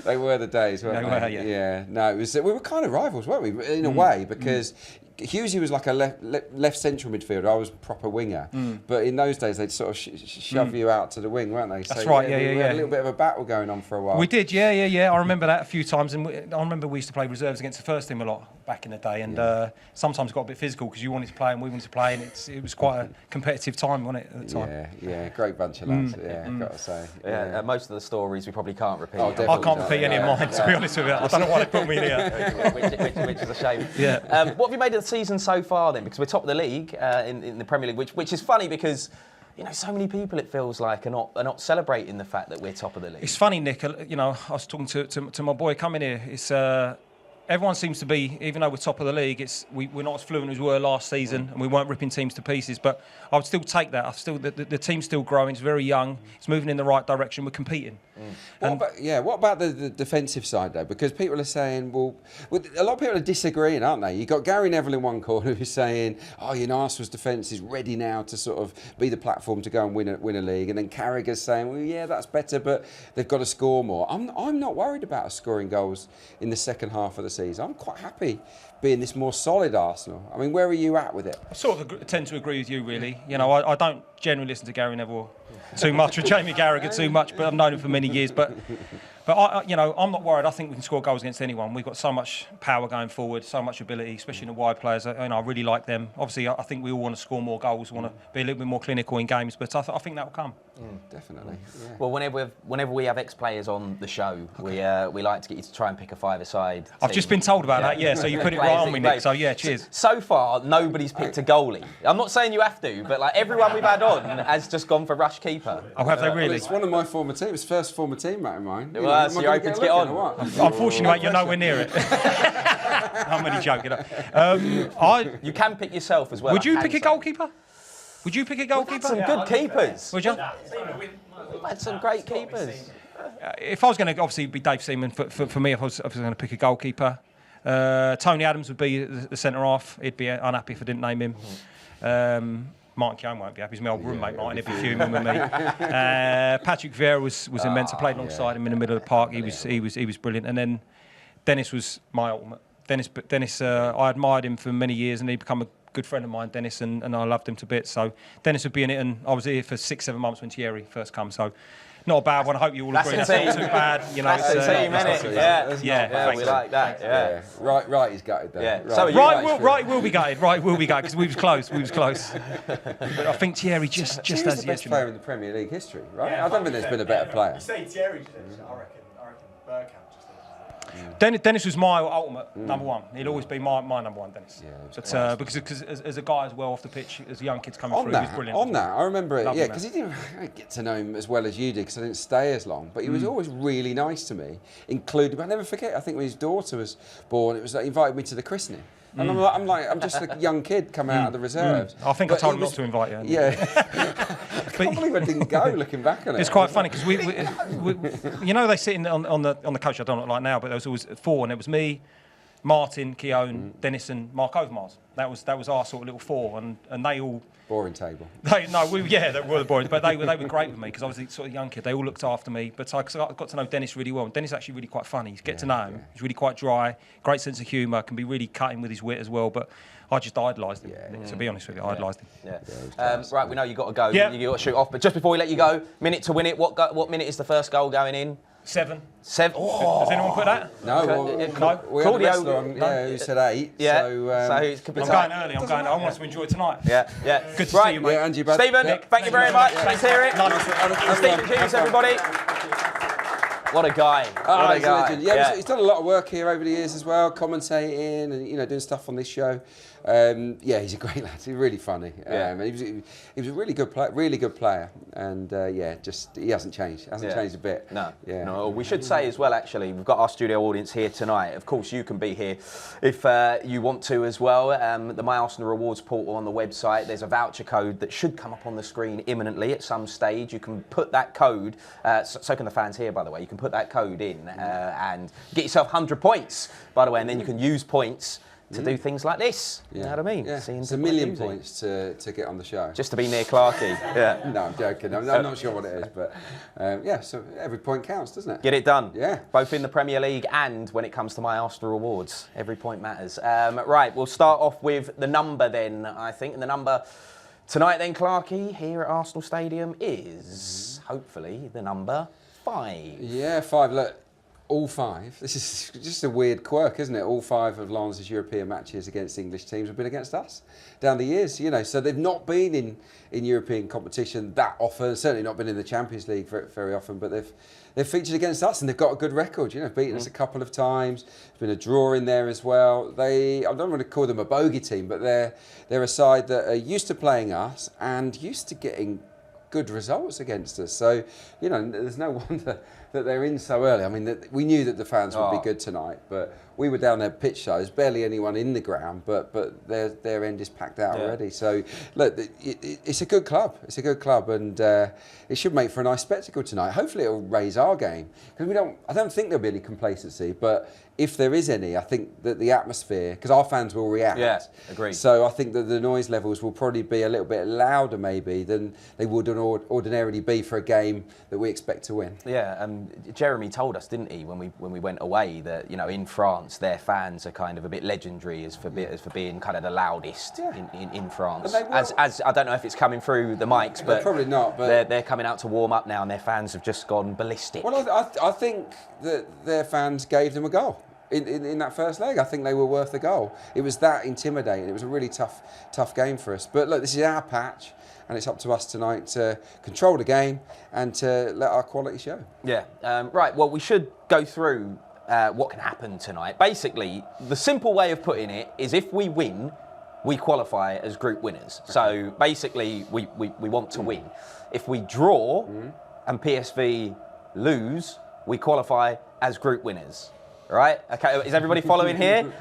S7: They were the days, weren't they?
S15: They were, yeah.
S7: No, it was, we were kind of rivals, weren't we? In a way, because Hughesy was like a left central midfielder. I was proper winger. But in those days, they'd sort of shove you out to the wing, weren't they?
S15: That's right. Yeah,
S7: we had a little bit of a battle going on for a while.
S15: We did, yeah. I remember that a few times, and I remember we used to play reserves against the first team a lot back in the day, and sometimes it got a bit physical because you wanted to play and we wanted to play, and it was quite a competitive time, wasn't it, at the time?
S7: Yeah, great bunch of lads. Got to say.
S5: Yeah, most of the stories we probably can't repeat.
S7: Oh,
S15: I can't repeat any of mine, to be honest with you. I don't know why they put me in here.
S5: which is a shame.
S15: Yeah.
S5: What have you made of the season so far then? Because we're top of the league in the Premier League, which is funny because so many people, it feels like, are not celebrating the fact that we're top of the league.
S15: It's funny, Nick. I was talking to my boy coming here. It's everyone seems to be, even though we're top of the league, we're not as fluent as we were last season, and we weren't ripping teams to pieces. But I would still take that. The team's still growing. It's very young. It's moving in the right direction. We're competing.
S7: What about the defensive side though? Because people are saying, well, a lot of people are disagreeing, aren't they? You've got Gary Neville in one corner who's saying, Arsenal's defence is ready now to sort of be the platform to go and win a league, and then Carragher's saying, well, yeah, that's better, but they've got to score more. I'm not worried about us scoring goals in the second half of the season. I'm quite happy being this more solid Arsenal. I mean, where are you at with it?
S15: I sort of tend to agree with you, really. I don't generally listen to Gary Neville too much, or Jamie Carragher too much, but I've known him for many years. But I'm not worried. I think we can score goals against anyone. We've got so much power going forward, so much ability, especially in the wide players. I really like them. Obviously, I think we all want to score more goals, want to be a little bit more clinical in games, but I think that will come.
S7: Definitely. Yeah.
S5: Well, whenever we have ex-players on the show, we like to get you to try and pick a five-a-side.
S15: I've just been told about that, so you put it right on me, Nick. So yeah, cheers.
S5: So far, nobody's picked a goalie. I'm not saying you have to, but everyone we've had on has just gone for rush keeper.
S15: Oh, have they really?
S7: Well, it's one of my former teams, first former teammate of mine.
S5: So you're hoping to get on?
S15: Unfortunately, mate, you're nowhere near it. I'm only joking.
S5: You can pick yourself as well.
S15: Would you pick a goalkeeper? Would you pick a goalkeeper?
S5: We've had some good keepers.
S15: Would you?
S5: We've had some great keepers.
S15: If I was going to obviously be Dave Seaman, for me, if I was going to pick a goalkeeper, Tony Adams would be the centre half. He'd be unhappy if I didn't name him. Martin Keown won't be happy. He's my old roommate, Martin. He'd be fuming with me. Patrick Vieira was immense. I played alongside him in the middle of the park. He was brilliant. And then Dennis was my ultimate. Dennis, I admired him for many years, and he became a good friend of mine, Dennis, and I loved him to bits. So Dennis would be in it, and I was here for 6-7 months when Thierry first came. So not a bad one. I hope you all agree. That's not too bad.
S5: That's the team, isn't it? Yeah, we like that. Yeah.
S7: Right, he's gutted though.
S5: Yeah.
S15: Right will be gutted. Right will be gutted because we was close. But I think Thierry just
S7: He's
S15: has
S7: the best player in the Premier League history, right? I don't think there's been a better player.
S16: You say Thierry, I reckon Bergkamp.
S15: Dennis was my ultimate number one. He'd always be my number one, Dennis. Yeah, because as a guy as well off the pitch, as young kids coming through, he was brilliant.
S7: On that, I remember it. Because he didn't get to know him as well as you did, because I didn't stay as long. But he was always really nice to me, including. I'll never forget. I think when his daughter was born, it was like he invited me to the christening. And I'm just a young kid coming out of the reserves.
S15: I think I told him not to invite you.
S7: Yeah. I can't believe I didn't go. Looking back on it,
S15: it's quite funny because we they sit on the coach. I don't know like now, but there was always 4, and it was me, Martin, Keown, Dennis, and Mark Overmars. That was our sort of little 4, and they all.
S7: Boring table.
S15: They were the boring, but they were great with me because I was a sort of young kid. They all looked after me, but I got to know Dennis really well. And Dennis is actually really quite funny. You get to know him. He's really quite dry, great sense of humour, can be really cutting with his wit as well. But I just idolised him. To be honest with you, I idolised him.
S5: Right, we know you've got to go.
S15: Yeah.
S5: You've got to shoot off. But just before we let you go, minute to win it. What minute is the first goal going in?
S15: 7.
S5: 7.
S15: Oh. Has anyone put that?
S7: No. We had a wrestler on, who said 8.
S5: Yeah.
S7: So
S5: it could be
S15: I'm going early. I want us to enjoy tonight.
S5: Yeah.
S15: Good to see you, mate.
S7: Yeah, and you, bud.
S5: Stephen, thank you very much. Let's hear it. Stephen Hughes, everybody. What a guy.
S7: He's a legend. Yeah, he's done a lot of work here over the years as well, commentating and doing stuff on this show. He's a great lad. He's really funny. He was a really good player, and he hasn't changed. Hasn't changed a bit.
S5: No. We should say as well. Actually, we've got our studio audience here tonight. Of course, you can be here if you want to as well. The My Arsenal Rewards portal on the website. There's a voucher code that should come up on the screen imminently at some stage. You can put that code. So can the fans here, by the way. You can put that code in and get yourself 100 points. By the way, and then you can use points to do things like this. You know what I mean?
S7: Yeah.
S5: Seeing
S7: It's a
S5: people
S7: million
S5: losing.
S7: points to get on the show.
S5: Just to be near Clarke. Yeah.
S7: No, I'm joking. I'm not sure what it is, but yeah. So every point counts, doesn't it?
S5: Get it done.
S7: Yeah.
S5: Both in the Premier League and when it comes to my Arsenal awards. Every point matters. Right, we'll start off with the number then, I think. And the number tonight then, Clarke, here at Arsenal Stadium is hopefully the number 5.
S7: Yeah, 5. Look, all 5. This is just a weird quirk, isn't it? All 5 of Lens' European matches against English teams have been against us down the years, you know. So they've not been in European competition that often, certainly not been in the Champions League very often, but they've featured against us and they've got a good record, you know, beaten us a couple of times. There's been a draw in there as well. I don't want to call them a bogey team, but they're a side that are used to playing us and used to getting good results against us. So, you know, there's no wonder that they're in so early. I mean, we knew that the fans would be good tonight, but we were down there pitch side. There's barely anyone in the ground, but their end is packed out already. So, look, it's a good club. It's a good club, and it should make for a nice spectacle tonight. Hopefully, it'll raise our game because I don't think there'll be any complacency, but if there is any, I think that the atmosphere, because our fans will react.
S5: Yeah, agreed.
S7: So I think that the noise levels will probably be a little bit louder maybe than they would ordinarily be for a game that we expect to win.
S5: Yeah, Jeremy told us, didn't he, when we went away, that, you know, in France their fans are kind of a bit legendary as for being kind of the loudest in France. As I don't know if it's coming through the mics, but
S7: probably not. But
S5: they're coming out to warm up now, and their fans have just gone ballistic.
S7: Well, I think that their fans gave them a goal. In that first leg, I think they were worth the goal. It was that intimidating. It was a really tough game for us. But look, this is our patch, and it's up to us tonight to control the game and to let our quality show.
S5: Yeah. Right. Well, we should go through what can happen tonight. Basically, the simple way of putting it is if we win, we qualify as group winners. Okay. So basically, we want to win. If we draw and PSV lose, we qualify as group winners. Right? Okay, is everybody following here?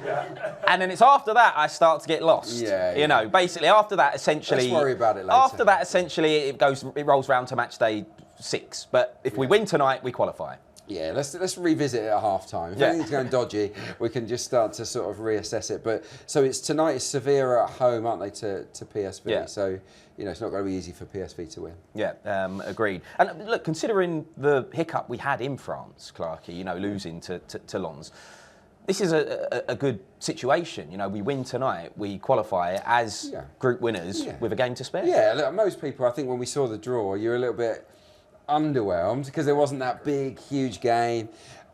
S5: And then it's after that I start to get lost. You know, basically after that, essentially.
S7: Let's worry about it later.
S5: After that, essentially, it rolls round to match day 6. But if we win tonight, we qualify.
S7: Yeah, let's revisit it at half time. If anything's going dodgy, we can just start to sort of reassess it. But so it's tonight is Sevilla at home, aren't they, to PSV?
S5: Yeah.
S7: So, you know, it's not going to be easy for PSV to win.
S5: Yeah, agreed. And look, considering the hiccup we had in France, Clarke, you know, losing to Lens, this is a good situation. You know, we win tonight, we qualify as group winners with a game to spare.
S7: Yeah, look, most people, I think when we saw the draw, you're a little bit underwhelmed because there wasn't that big, huge game.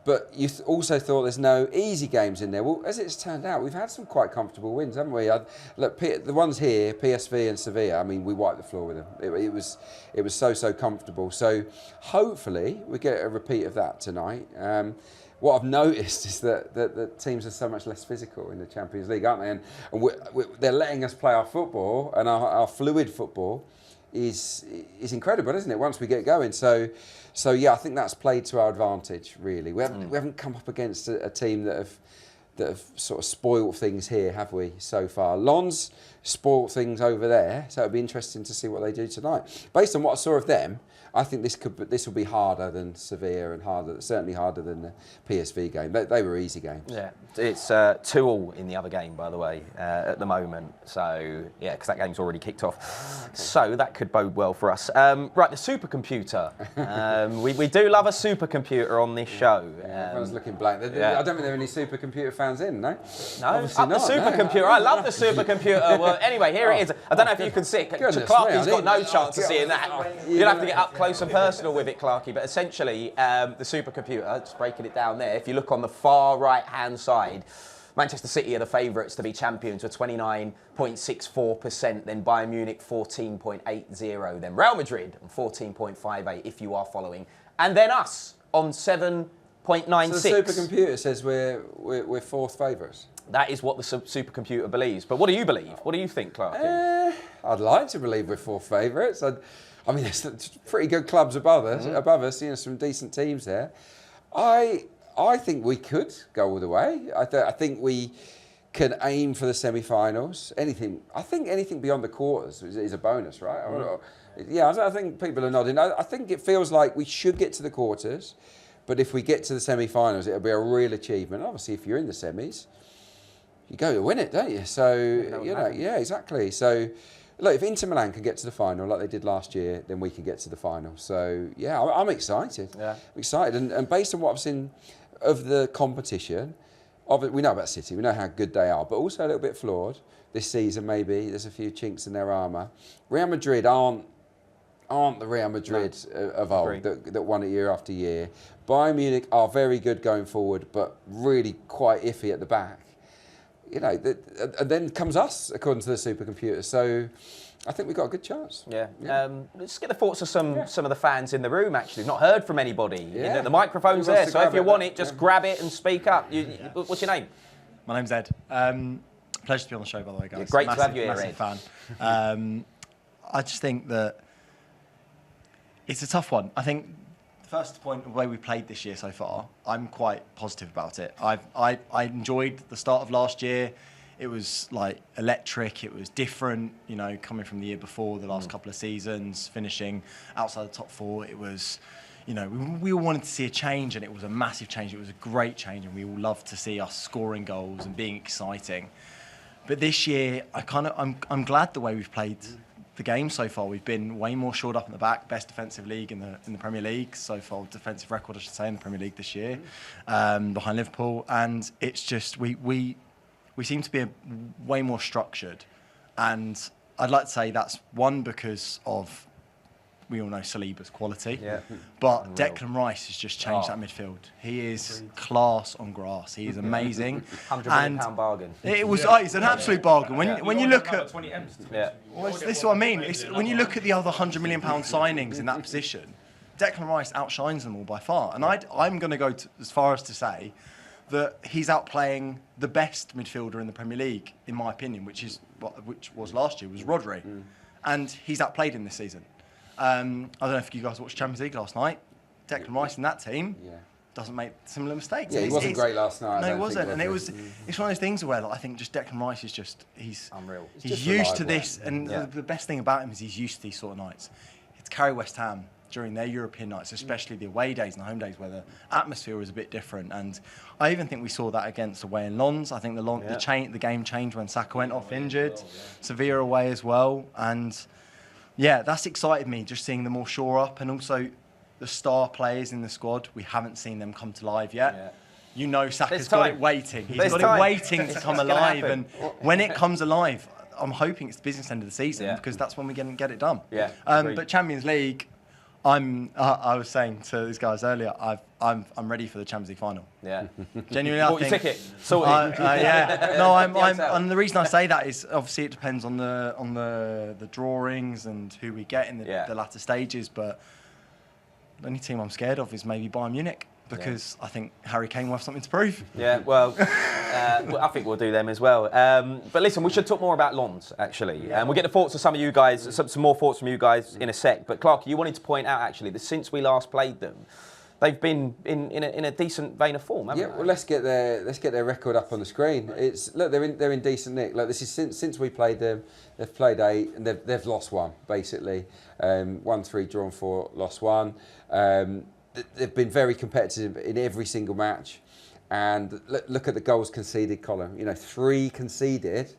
S7: But you also thought there's no easy games in there. Well, as it's turned out, we've had some quite comfortable wins, haven't we? Look, the ones here, PSV and Sevilla, I mean, we wiped the floor with them. It was so comfortable. So hopefully we get a repeat of that tonight. What I've noticed is that the teams are so much less physical in the Champions League, aren't they? And they're letting us play our football, and our fluid football is incredible, isn't it? Once we get going, so yeah, I think that's played to our advantage. Really, we haven't come up against a team that have sort of spoiled things here, have we? So far, Lens spoiled things over there, so it'll be interesting to see what they do tonight. Based on what I saw of them, I think this will be harder than Sevilla and certainly harder than the PSV game. They were easy games.
S5: Yeah, it's 2-2 in the other game, by the way, at the moment. So yeah, because that game's already kicked off. Okay. So that could bode well for us. Right, the supercomputer. We do love a supercomputer on this show.
S7: Everyone's looking blank. I don't think there are any supercomputer fans in, no?
S5: No,
S7: obviously
S5: up
S7: not.
S5: The supercomputer. No. I love the supercomputer. Well, anyway, here it is. I don't know if you can see it. Clarke's got no chance of seeing that. You'll have to get up close and personal with it, Clarke. But essentially, the supercomputer, just breaking it down there, if you look on the far right-hand side, Manchester City are the favourites to be champions with 29.64%, then Bayern Munich 14.80%, then Real Madrid on 14.58% if you are following, and then us on 7.96%.
S7: So the supercomputer says we're fourth favourites.
S5: That is what the supercomputer believes. But what do you believe? What do you think, Clarke?
S7: I'd like to believe we're fourth favourites. I mean, there's pretty good clubs above us, you know, some decent teams there. I think we could go all the way. I think we can aim for the semi-finals. I think anything beyond the quarters is a bonus, right? Yeah, I think people are nodding. I think it feels like we should get to the quarters, but if we get to the semi-finals, it'll be a real achievement. Obviously, if you're in the semis, you go to win it, don't you? So, yeah, exactly. So, look, if Inter Milan can get to the final like they did last year, then we can get to the final. So, yeah, I'm excited.
S5: Yeah.
S7: I'm excited. And based on what I've seen of the competition, we know about City, we know how good they are, but also a little bit flawed this season maybe. There's a few chinks in their armour. Real Madrid aren't the Real Madrid of old that won it year after year. Bayern Munich are very good going forward, but really quite iffy at the back. And then comes us, according to the supercomputer. So I think we've got a good chance.
S5: Yeah. Let's get the thoughts of some of the fans in the room, actually. We've not heard from anybody.
S7: Yeah.
S5: The microphone's there, so if you want it, just grab it and speak up. What's your name?
S16: My name's Ed. Pleasure to be on the show, by the way, guys.
S5: Yeah, great to have you here, Ed.
S16: Fan. I just think that it's a tough one. I think the first point, the way we played this year so far, I'm quite positive about it. I enjoyed the start of last year. It was like electric. It was different, coming from the year before, the last couple of seasons, finishing outside the top 4. It was, we all wanted to see a change, and it was a massive change. It was a great change, and we all loved to see us scoring goals and being exciting. But this year, I'm glad the way we've played the game so far. We've been way more shored up in the back, best defensive league in the Premier League so far, defensive record I should say in the Premier League this year, behind Liverpool. And it's just we seem to be way more structured, and I'd like to say that's one because of, we all know Saliba's quality, but unreal. Declan Rice has just changed that midfield. He is class on grass. He is amazing.
S5: £100 million bargain.
S16: It was it's an absolute bargain. When you look at this is what I mean. When you look at the other £100 million signings in that position, Declan Rice outshines them all by far. And I'm going to go as far as to say that he's outplaying the best midfielder in the Premier League, in my opinion, which was last year, was Rodri. And he's outplayed him this season. I don't know if you guys watched Champions League last night. Declan Rice in that team doesn't make similar mistakes.
S7: Yeah, he wasn't great last night.
S16: No, he wasn't. And it's one of those things where I think just Declan Rice is he's
S5: unreal.
S16: He's used to this, and the best thing about him is he's used to these sort of nights. It's carry West Ham during their European nights, especially the away days and the home days where the atmosphere was a bit different. And I even think we saw that against away in Lens. I think the game changed when Saka went off injured. Sevilla away as well. And yeah, that's excited me, just seeing them all shore up, and also the star players in the squad. We haven't seen them come to life yet. Saka's got it waiting. He's got it waiting to come alive, and when it comes alive, I'm hoping it's the business end of the season, because that's when we get it done. But Champions League, I was saying to these guys earlier, I'm ready for the Champions League final.
S5: Yeah.
S16: Genuinely,
S5: Bought your ticket. Sorted.
S16: No, and the reason I say that is obviously it depends on the drawings and who we get in the latter stages. But the only team I'm scared of is maybe Bayern Munich, because I think Harry Kane will have something to prove.
S5: Yeah, well, I think we'll do them as well. But listen, we should talk more about Lens, actually. We'll get the thoughts of some of you guys, some more thoughts from you guys in a sec. But Clarke, you wanted to point out, actually, that since we last played them, they've been in a decent vein of form, haven't they?
S7: Well, let's get their record up on the screen. They're in decent nick. Like, this is since we played them, they've played 8 and they've lost 1 basically. 1-3, drawn 4, lost 1. They've been very competitive in every single match, and look at the goals conceded column. 3 conceded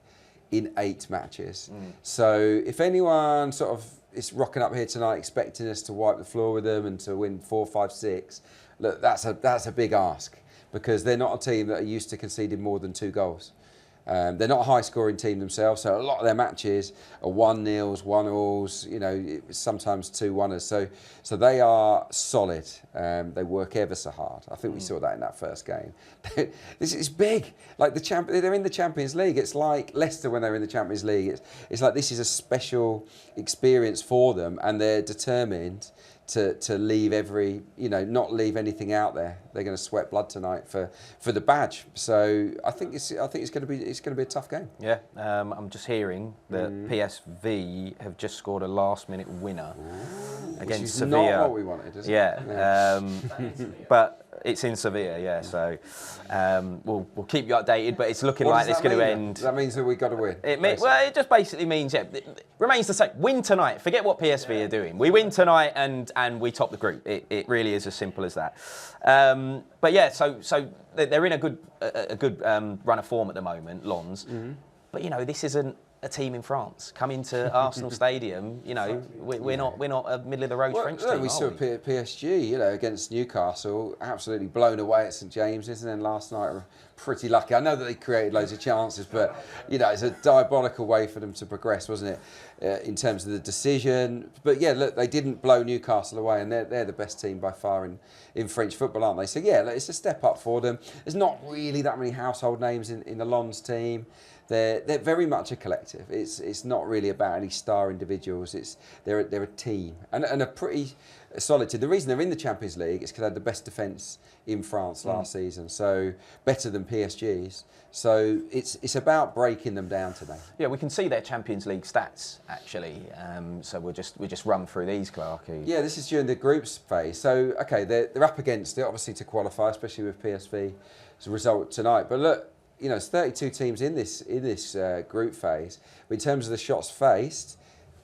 S7: in 8 matches. So if anyone sort of is rocking up here tonight expecting us to wipe the floor with them and to win 4, 5, 6, look, that's a big ask, because they're not a team that are used to conceding more than 2 goals. They're not a high-scoring team themselves, so a lot of their matches are 1-0s, 1-alls, sometimes 2-1ers. So they are solid. They work ever so hard. I think we saw that in that first game. This is big. Like they're in the Champions League. It's like Leicester when they're in the Champions League. It's like this is a special experience for them, and they're determined to leave not leave anything out there. They're going to sweat blood tonight for the badge. So I think it's going to be a tough game.
S5: Yeah, I'm just hearing that PSV have just scored a last-minute winner against Sevilla.
S7: Not what we wanted, is it?
S5: Yeah, but It's in Sevilla, yeah. So we'll keep you updated, but it's looking like it's going to end.
S7: That means that we've got to win.
S5: It just basically means, it remains the same. Win tonight. Forget what PSV are doing. We win tonight and we top the group. It really is as simple as that. But yeah, so they're in a good run of form at the moment, Lens. Mm-hmm. But this isn't a team in France. Coming to Arsenal Stadium, we're not a middle of the road French team.
S7: We saw PSG, against Newcastle, absolutely blown away at St James's, and then last night pretty lucky. I know that they created loads of chances, but it's a diabolical way for them to progress, wasn't it, in terms of the decision? But yeah, look, they didn't blow Newcastle away, and they're the best team by far in French football, aren't they? So yeah, it's a step up for them. There's not really that many household names in the Lens team. They're very much a collective. It's not really about any star individuals. They're a team and a pretty solid team. The reason they're in the Champions League is because they had the best defence in France last season, so better than PSG's. So it's about breaking them down today.
S5: Yeah, we can see their Champions League stats actually. So we'll just run through these, Clarke.
S7: Yeah, this is during the groups phase. So okay, they're up against it obviously to qualify, especially with PSV as a result tonight. But look. It's 32 teams in this group phase. But in terms of the shots faced,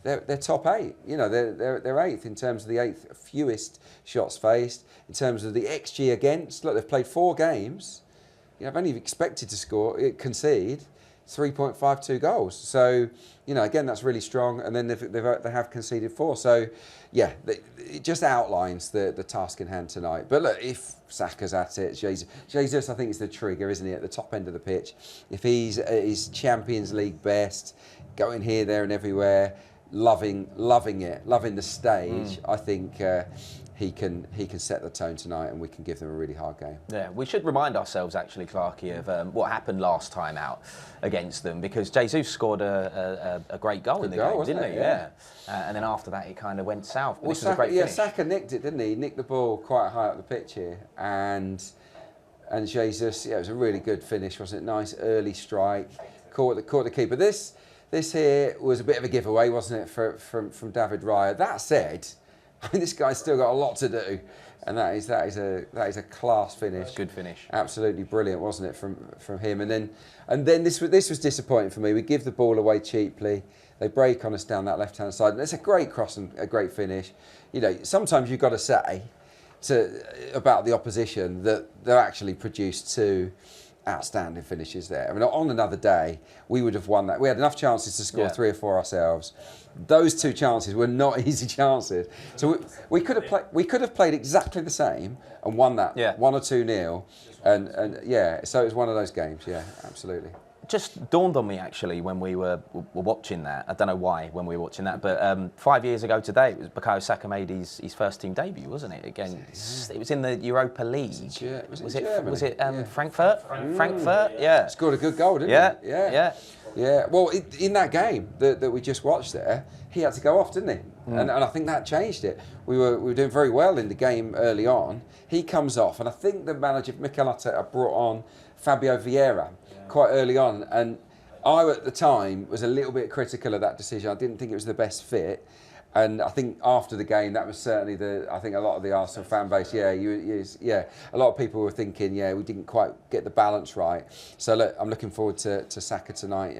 S7: they're top 8. They're 8th in terms of the 8th fewest shots faced. In terms of the XG against, look, they've played 4 games. I've only expected to concede 3.52 goals. So, again, that's really strong. And then they have conceded 4. So, yeah, it just outlines the task in hand tonight. But look, if Saka's at it, Jesus, I think, is the trigger, isn't he, at the top end of the pitch? If he's at his Champions League best, going here, there and everywhere, loving it, loving the stage, I think he can set the tone tonight and we can give them a really hard game.
S5: Yeah, we should remind ourselves actually, Clarke, of what happened last time out against them, because Jesus scored a great goal in the game, didn't he? Yeah. And then after that, it kind of went south. This was a great finish.
S7: Saka nicked it, didn't he? He nicked the ball quite high up the pitch here, and Jesus, it was a really good finish, wasn't it? Nice early strike, caught the keeper. This here was a bit of a giveaway, wasn't it, from David Raya? That said, this guy's still got a lot to do, and that is a class finish.
S5: Good finish.
S7: Absolutely brilliant, wasn't it, from him? And then this was disappointing for me. We give the ball away cheaply. They break on us down that left-hand side. And it's a great cross and a great finish. Sometimes you've got to say about the opposition that they're actually produced 2 outstanding finishes there. I mean, on another day, we would have won that. We had enough chances to score 3 or 4 ourselves. Those 2 chances were not easy chances. So we could have played exactly the same and won that 1 or 2-0. And yeah, so it was one of those games. Yeah, absolutely.
S5: Just dawned on me actually when we were watching that. I don't know why when we were watching that, but 5 years ago today, it was Bukayo Saka made his first team debut, wasn't it? Against it was in the Europa League. Was it Frankfurt? Frankfurt, yeah.
S7: Scored a good goal, didn't he? Yeah. Well, in that game that we just watched there, he had to go off, didn't he? And I think that changed it. We were doing very well in the game early on. He comes off, and I think the manager Mikel Arteta brought on Fabio Vieira quite early on, and I at the time was a little bit critical of that decision. I didn't think it was the best fit, and I think after the game that was certainly I think a lot of the Arsenal fan base, a lot of people were thinking, we didn't quite get the balance right. So look, I'm looking forward to Saka tonight,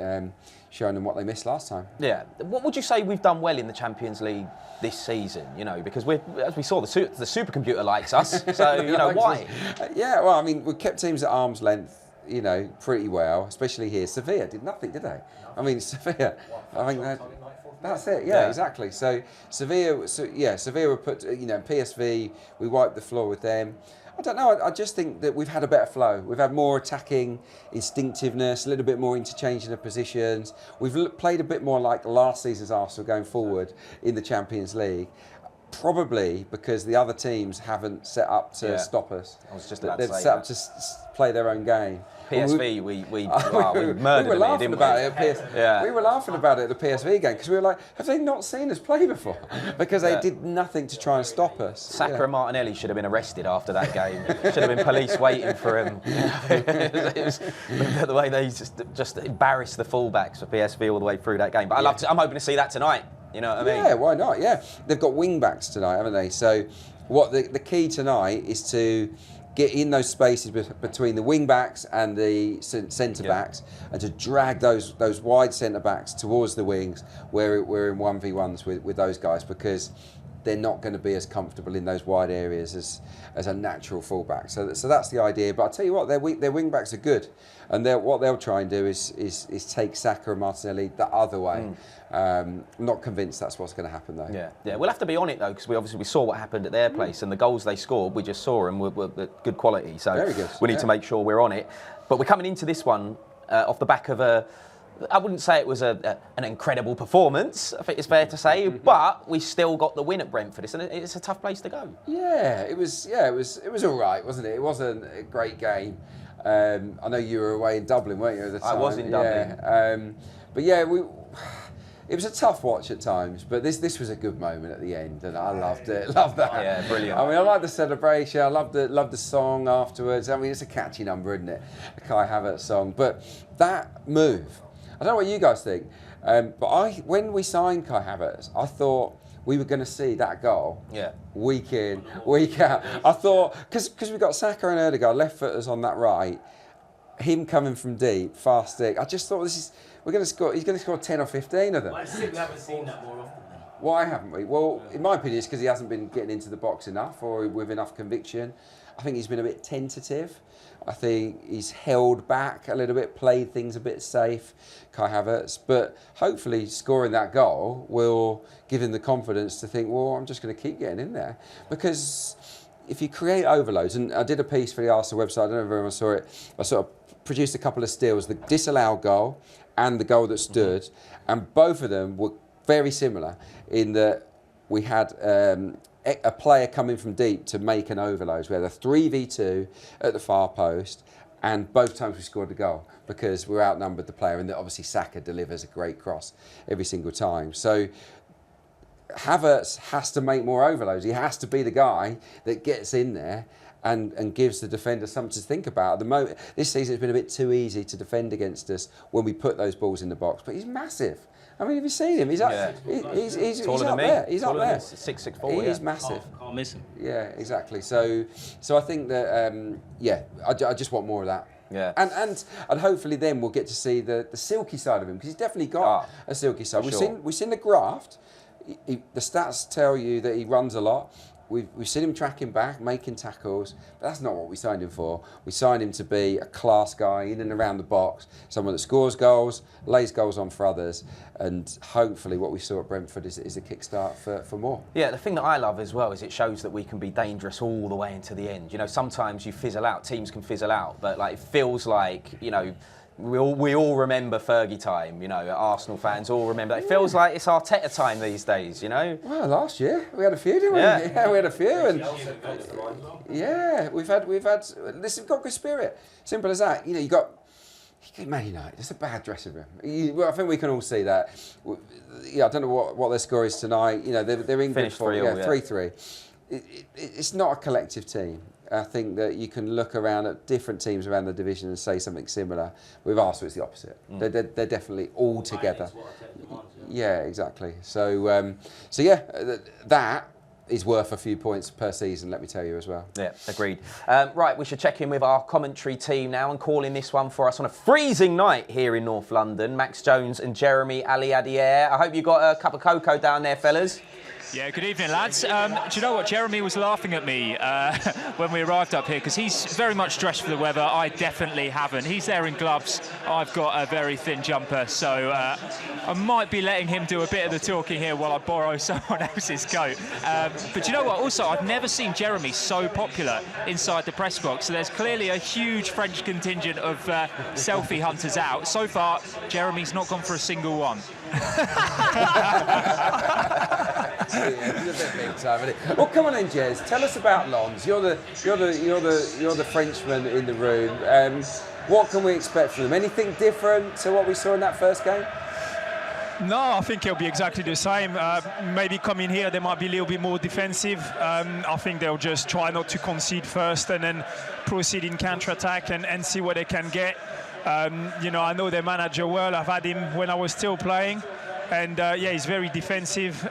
S7: showing them what they missed last time.
S5: Yeah, what would you say we've done well in the Champions League this season? Because as we saw, the supercomputer likes us. So why?
S7: Yeah, well, I mean, we kept teams at arm's length. Pretty well, especially here. Sevilla did nothing, did they? I mean, Sevilla. I think that's it. Yeah, exactly. So Sevilla were put. PSV. We wiped the floor with them. I don't know. I just think that we've had a better flow. We've had more attacking instinctiveness, a little bit more interchanging of positions. We've played a bit more like last season's Arsenal going forward in the Champions League. Probably because the other teams haven't set up to stop us.
S5: I was just about
S7: They've
S5: to say
S7: set up to play their own game.
S5: PSV, we murdered
S7: we were laughing
S5: didn't
S7: about
S5: we?
S7: it. We were laughing about it at the PSV game because we were like, have they not seen us play before? Because they did nothing to try and stop us.
S5: Saka and Martinelli should have been arrested after that game. Should have been police waiting for him. It was the way they just embarrassed the fullbacks for PSV all the way through that game. But I'm hoping to see that tonight. You know what I mean?
S7: Yeah, why not? Yeah, they've got wing backs tonight, haven't they? So, what the key tonight is to get in those spaces between the wing backs and the centre backs, and to drag those wide centre backs towards the wings where we're in 1v1s with those guys, because they're not going to be as comfortable in those wide areas as a natural fullback. So that's the idea. But I'll tell you what, their wing backs are good, and what they'll try and do is take Saka and Martinelli the other way. I'm not convinced that's what's going to happen though.
S5: Yeah, we'll have to be on it though, because we saw what happened at their place, and the goals they scored, we just saw them were good quality. So
S7: very good.
S5: We need to make sure we're on it. But we're coming into this one off the back of I wouldn't say it was an incredible performance, I think it's fair to say, but we still got the win at Brentford. It's a tough place to go.
S7: Yeah, it was all right, wasn't it? It wasn't a great game. I know you were away in Dublin, weren't you, at the time?
S5: I was in Dublin.
S7: Yeah. But yeah, it was a tough watch at times, but this was a good moment at the end, and I loved it. Loved that.
S5: Yeah, brilliant.
S7: I mean, I like the celebration. I loved the song afterwards. I mean, it's a catchy number, isn't it? The Kai Havertz song. But that move, I don't know what you guys think, but when we signed Kai Havertz, I thought we were going to see that goal week in, week out. I thought, because we've got Saka and Ødegaard, left footers on that right, him coming from deep, fast stick. I just thought we're going to score. He's going to score 10 or 15 of them.
S17: I think we haven't seen that more often.
S7: Why haven't we? Well, in my opinion, it's because he hasn't been getting into the box enough or with enough conviction. I think he's been a bit tentative. I think he's held back a little bit, played things a bit safe, Kai Havertz. But hopefully scoring that goal will give him the confidence to think, well, I'm just going to keep getting in there. Because if you create overloads, and I did a piece for the Arsenal website, I don't know if everyone saw it, I sort of produced a couple of steals, the disallowed goal and the goal that stood, and both of them were very similar in that we had a player coming from deep to make an overload. We had a 3v2 at the far post, and both times we scored a goal because we outnumbered the player, and obviously Saka delivers a great cross every single time. So Havertz has to make more overloads. He has to be the guy that gets in there and gives the defender something to think about. At the moment, this season it's been a bit too easy to defend against us when we put those balls in the box, but he's massive. I mean, have you seen him? He's up, he's up there. He's up there.
S5: 6'4".
S7: He's massive.
S17: Can't miss him.
S7: Yeah, exactly. So I think that I just want more of that.
S5: Yeah.
S7: And hopefully then we'll get to see the silky side of him, because he's definitely got a silky side. We've seen the graft. The stats tell you that he runs a lot. We've seen him tracking back, making tackles, but that's not what we signed him for. We signed him to be a class guy in and around the box, someone that scores goals, lays goals on for others, and hopefully what we saw at Brentford is a kickstart for more.
S5: Yeah, the thing that I love as well is it shows that we can be dangerous all the way into the end. You know, sometimes you fizzle out, teams can fizzle out, but like it feels like, you know, we all remember Fergie time, you know, Arsenal fans all remember. It feels like it's Arteta time these days, you know?
S7: Well, last year we had a few, didn't we? Yeah, we had a few. And yeah, we've had listen, we've got good spirit. Simple as that. You know, you got Man United, it's a bad dressing room. Well, I think we can all see that. Yeah, I don't know what their score is tonight. You know, they're in good form. 3-3. It's not a collective team. I think that you can look around at different teams around the division and say something similar. With Arsenal, it's the opposite. They're definitely all together. Yeah, exactly. So that is worth a few points per season, let me tell you as well.
S5: Yeah, agreed. Right, we should check in with our commentary team now and call in this one for us on a freezing night here in North London. Max Jones and Jeremy Aliadier. I hope you got a cup of cocoa down there, fellas.
S18: Yeah, good evening, lads. Do you know what? Jeremy was laughing at me when we arrived up here because he's very much dressed for the weather. I definitely haven't. He's there in gloves. I've got a very thin jumper, so I might be letting him do a bit of the talking here while I borrow someone else's coat. But you know what? Also, I've never seen Jeremy so popular inside the press box. So there's clearly a huge French contingent of selfie hunters out. So far, Jeremy's not gone for a single one.
S7: Well, come on in, Jez. Tell us about Lons. You're the Frenchman in the room. What can we expect from them? Anything different to what we saw in that first game?
S19: No, I think it'll be exactly the same. Maybe coming here, they might be a little bit more defensive. I think they'll just try not to concede first and then proceed in counter-attack and see what they can get. You know, I know their manager well. I've had him when I was still playing. And yeah, he's very defensive,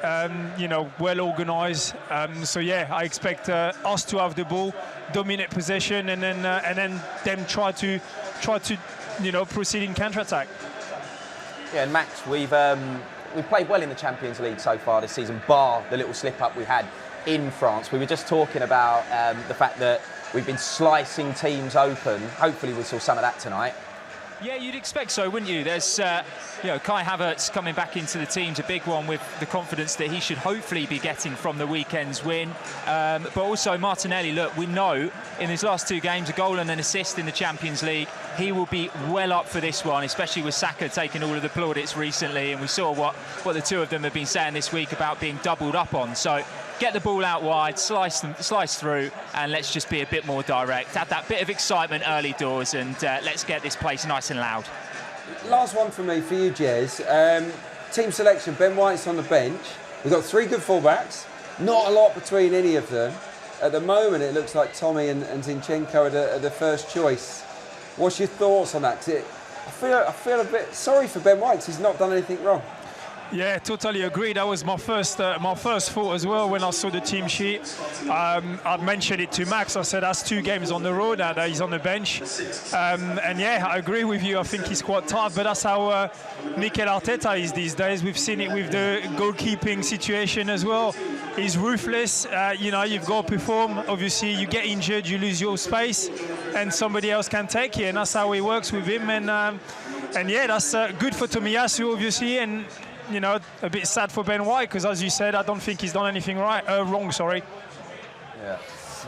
S19: you know, well organised. So yeah, I expect us to have the ball, dominate possession, and then them try to you know, proceed in counter-attack.
S5: Yeah, and Max, we've played well in the Champions League so far this season, bar the little slip-up we had in France. We were just talking about the fact that we've been slicing teams open. Hopefully we saw some of that tonight.
S18: Yeah, you'd expect so, wouldn't you? There's, you know, Kai Havertz coming back into the team's a big one with the confidence that he should hopefully be getting from the weekend's win. But also Martinelli, look, we know in his last 2 games, a goal and an assist in the Champions League. He will be well up for this one, especially with Saka taking all of the plaudits recently. And we saw what the two of them have been saying this week about being doubled up on. So get the ball out wide, slice through, and let's just be a bit more direct. Add that bit of excitement early doors, and let's get this place nice and loud.
S7: Last one for me, for you, Jez. Team selection, Ben White's on the bench. We've got 3 good fullbacks. Not a lot between any of them. At the moment, it looks like Tommy and Zinchenko are the first choice. What's your thoughts on that? 'Cause I feel a bit sorry for Ben White, 'cause he's not done anything wrong.
S19: Yeah, totally agree. That was my first thought as well when I saw the team sheet. I mentioned it to Max. I said that's 2 games on the road and he's on the bench. And yeah, I agree with you. I think he's quite tired, but that's how Mikel Arteta is these days. We've seen it with the goalkeeping situation as well. He's ruthless. You know, you've got to perform. Obviously, you get injured, you lose your space, and somebody else can take it. And that's how he works with him. And yeah, that's good for Tomiyasu, obviously, and you know, a bit sad for Ben White, because as you said, I don't think he's done anything wrong. Sorry.
S5: Yeah.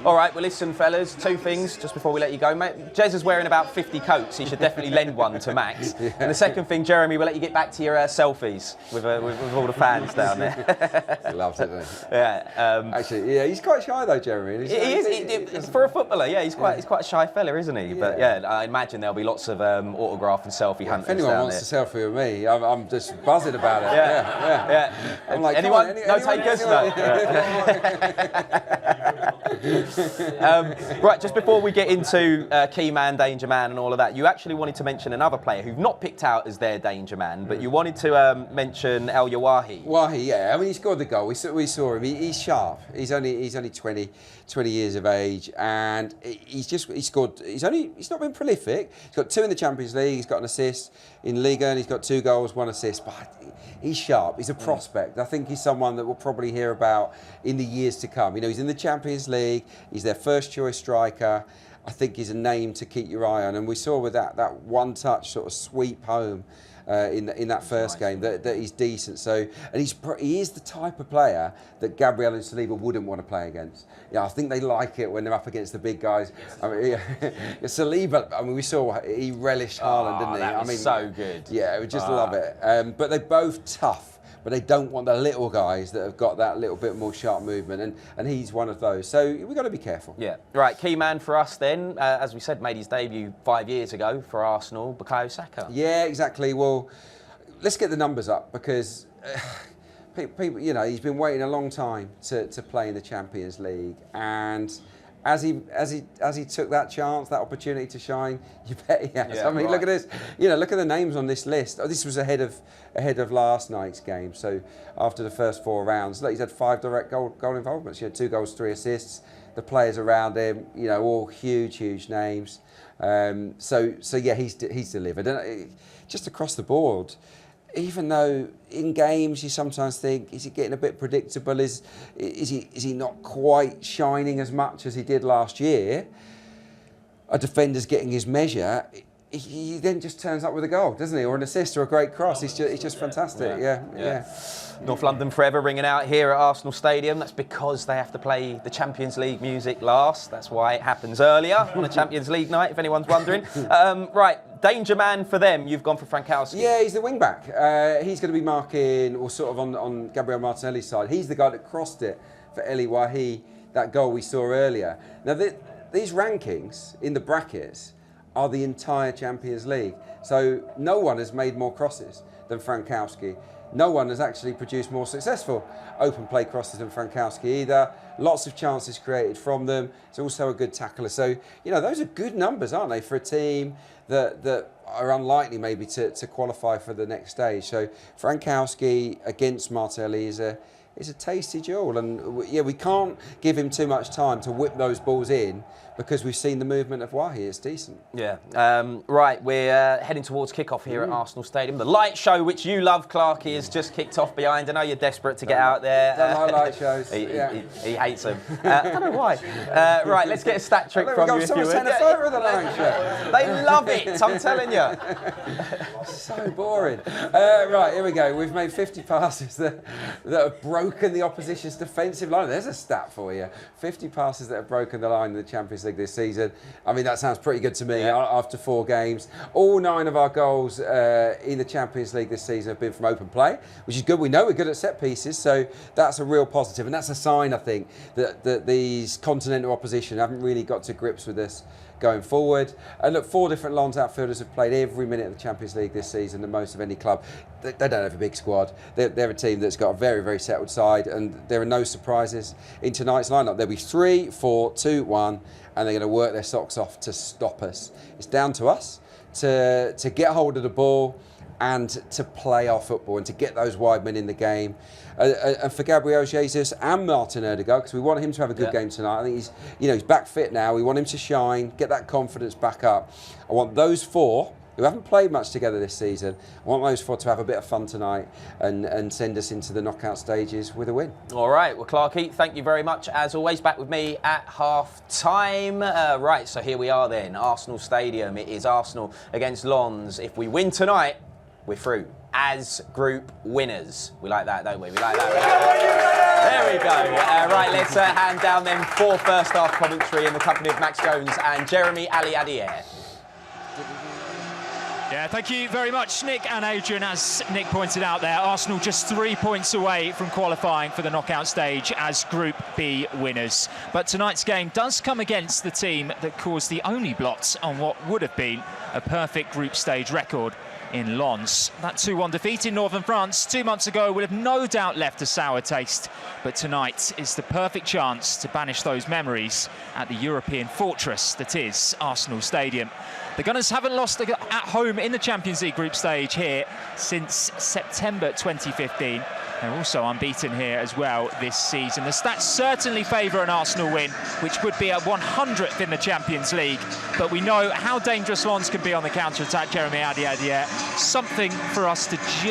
S5: All right, well, listen, fellas, 2 things just before we let you go, mate. Jez is wearing about 50 coats. He should definitely lend one to Max. Yeah. And the second thing, Jeremy, we'll let you get back to your selfies with all the fans down there.
S7: He loves it, doesn't he?
S5: Yeah.
S7: Actually, yeah, he's quite shy though, Jeremy.
S5: He is. For a footballer, yeah, he's quite a shy fella, isn't he? Yeah. But yeah, I imagine there'll be lots of autograph and selfie hunters.
S7: If anyone wants to selfie with me, I'm just buzzing about it. Yeah. I'm like,
S5: anyone? No takers? No. Right, just before we get into key man, danger man and all of that, you actually wanted to mention another player who've not picked out as their danger man, but you wanted to mention El Yawahi.
S7: Wahi, yeah. I mean, he scored the goal. We saw him. He's sharp. He's only 20 years of age, and he scored. He's not been prolific. He's got 2 in the Champions League. He's got an assist in Liga, and he's got 2 goals, 1 assist. But he's sharp. He's a prospect. I think he's someone that we'll probably hear about in the years to come. You know, he's in the Champions League. He's their first choice striker. I think he's a name to keep your eye on. And we saw with that one-touch sort of sweep home in that first game that he's decent. So, and he is the type of player that Gabriel and Saliba wouldn't want to play against. Yeah, I think they like it when they're up against the big guys. I mean, Saliba. I mean, we saw he relished Haaland, didn't he?
S5: That was so good.
S7: Yeah, we just love it. But they're both tough. But they don't want the little guys that have got that little bit more sharp movement, and he's one of those. So we've got to be careful.
S5: Yeah. Right, key man for us then, as we said, made his debut 5 years ago for Arsenal, Bukayo Saka.
S7: Yeah, exactly. Well, let's get the numbers up, because people, you know, he's been waiting a long time to play in the Champions League, and as he took that chance, that opportunity to shine, you bet he has.
S5: Yeah,
S7: I mean, look at this. You know, look at the names on this list. Oh, this was ahead of last night's game. So after the first 4 rounds, look, he's had 5 direct goal involvements. You know, 2 goals, 3 assists. The players around him, you know, all huge names. So yeah, he's delivered, and just across the board. Even though in games you sometimes think, is he getting a bit predictable? Is he not quite shining as much as he did last year? A defender's getting his measure. He then just turns up with a goal, doesn't he? Or an assist or a great cross. He's just fantastic. Yeah.
S5: North London forever ringing out here at Arsenal Stadium. That's because they have to play the Champions League music last. That's why it happens earlier on a Champions League night, if anyone's wondering. Right, danger man for them. You've gone for Frankowski.
S7: Yeah, he's the wing back. He's going to be marking, or sort of on Gabriel Martinelli's side. He's the guy that crossed it for Eli Wahi, that goal we saw earlier. Now, these rankings in the brackets are the entire Champions League. So no one has made more crosses than Frankowski. No one has actually produced more successful open play crosses than Frankowski either. Lots of chances created from them. He's also a good tackler. So, you know, those are good numbers, aren't they, for a team that are unlikely maybe to qualify for the next stage. So Frankowski against Martelli is a tasty duel, and we can't give him too much time to whip those balls in because we've seen the movement of Wahi. It's decent.
S20: Yeah. Right, we're heading towards kick-off here at Arsenal Stadium. The light show, which you love, Clarke, has just kicked off behind. I know you're desperate to get out there.
S7: Don't like light shows.
S20: He hates them. I don't know why. Right, let's get a stat trick from you if you would.
S7: Someone's taking a photo of the light show.
S20: They love it, I'm telling you.
S7: So boring. Right, here we go. We've made 50 passes that have broken the opposition's defensive line. There's a stat for you. 50 passes that have broken the line in the Champions League this season. I mean, that sounds pretty good to me after 4 games. All 9 of our goals in the Champions League this season have been from open play, which is good. We know we're good at set pieces, so that's a real positive. And that's a sign, I think, that these continental opposition haven't really got to grips with us going forward. And look, 4 different Lens outfielders have played every minute of the Champions League this season, the most of any club. They don't have a big squad. They're a team that's got a very, very settled side, and there are no surprises in tonight's lineup. There'll be 3, 4, 2, 1, and they're going to work their socks off to stop us. It's down to us to get hold of the ball and to play our football and to get those wide men in the game. And for Gabriel Jesus and Martin Ødegaard, because we want him to have a good game tonight. I think he's back fit now. We want him to shine, get that confidence back up. I want those 4 who haven't played much together this season, I want those 4 to have a bit of fun tonight and send us into the knockout stages with a win.
S20: All right, well, Clarke, thank you very much. As always, back with me at half-time. Right, so here we are then, Arsenal Stadium. It is Arsenal against Lens. If we win tonight, we're through as group winners. We like that, don't we? We like that. There we go. Right, let's hand down them 4 first-half commentary in the company of Max Jones and Jeremy Ali Adier.
S18: Yeah, thank you very much, Nick and Adrian. As Nick pointed out there, Arsenal just 3 points away from qualifying for the knockout stage as Group B winners. But tonight's game does come against the team that caused the only blots on what would have been a perfect group stage record in Lens. That 2-1 defeat in northern France 2 months ago will have no doubt left a sour taste, but tonight is the perfect chance to banish those memories at the European fortress that is Arsenal Stadium. The Gunners haven't lost at home in the Champions League group stage here since September 2015. They're also unbeaten here as well this season. The stats certainly favour an Arsenal win, which would be a 100th in the Champions League. But we know how dangerous Lens can be on the counter-attack, Jeremy Adier. Something for us to just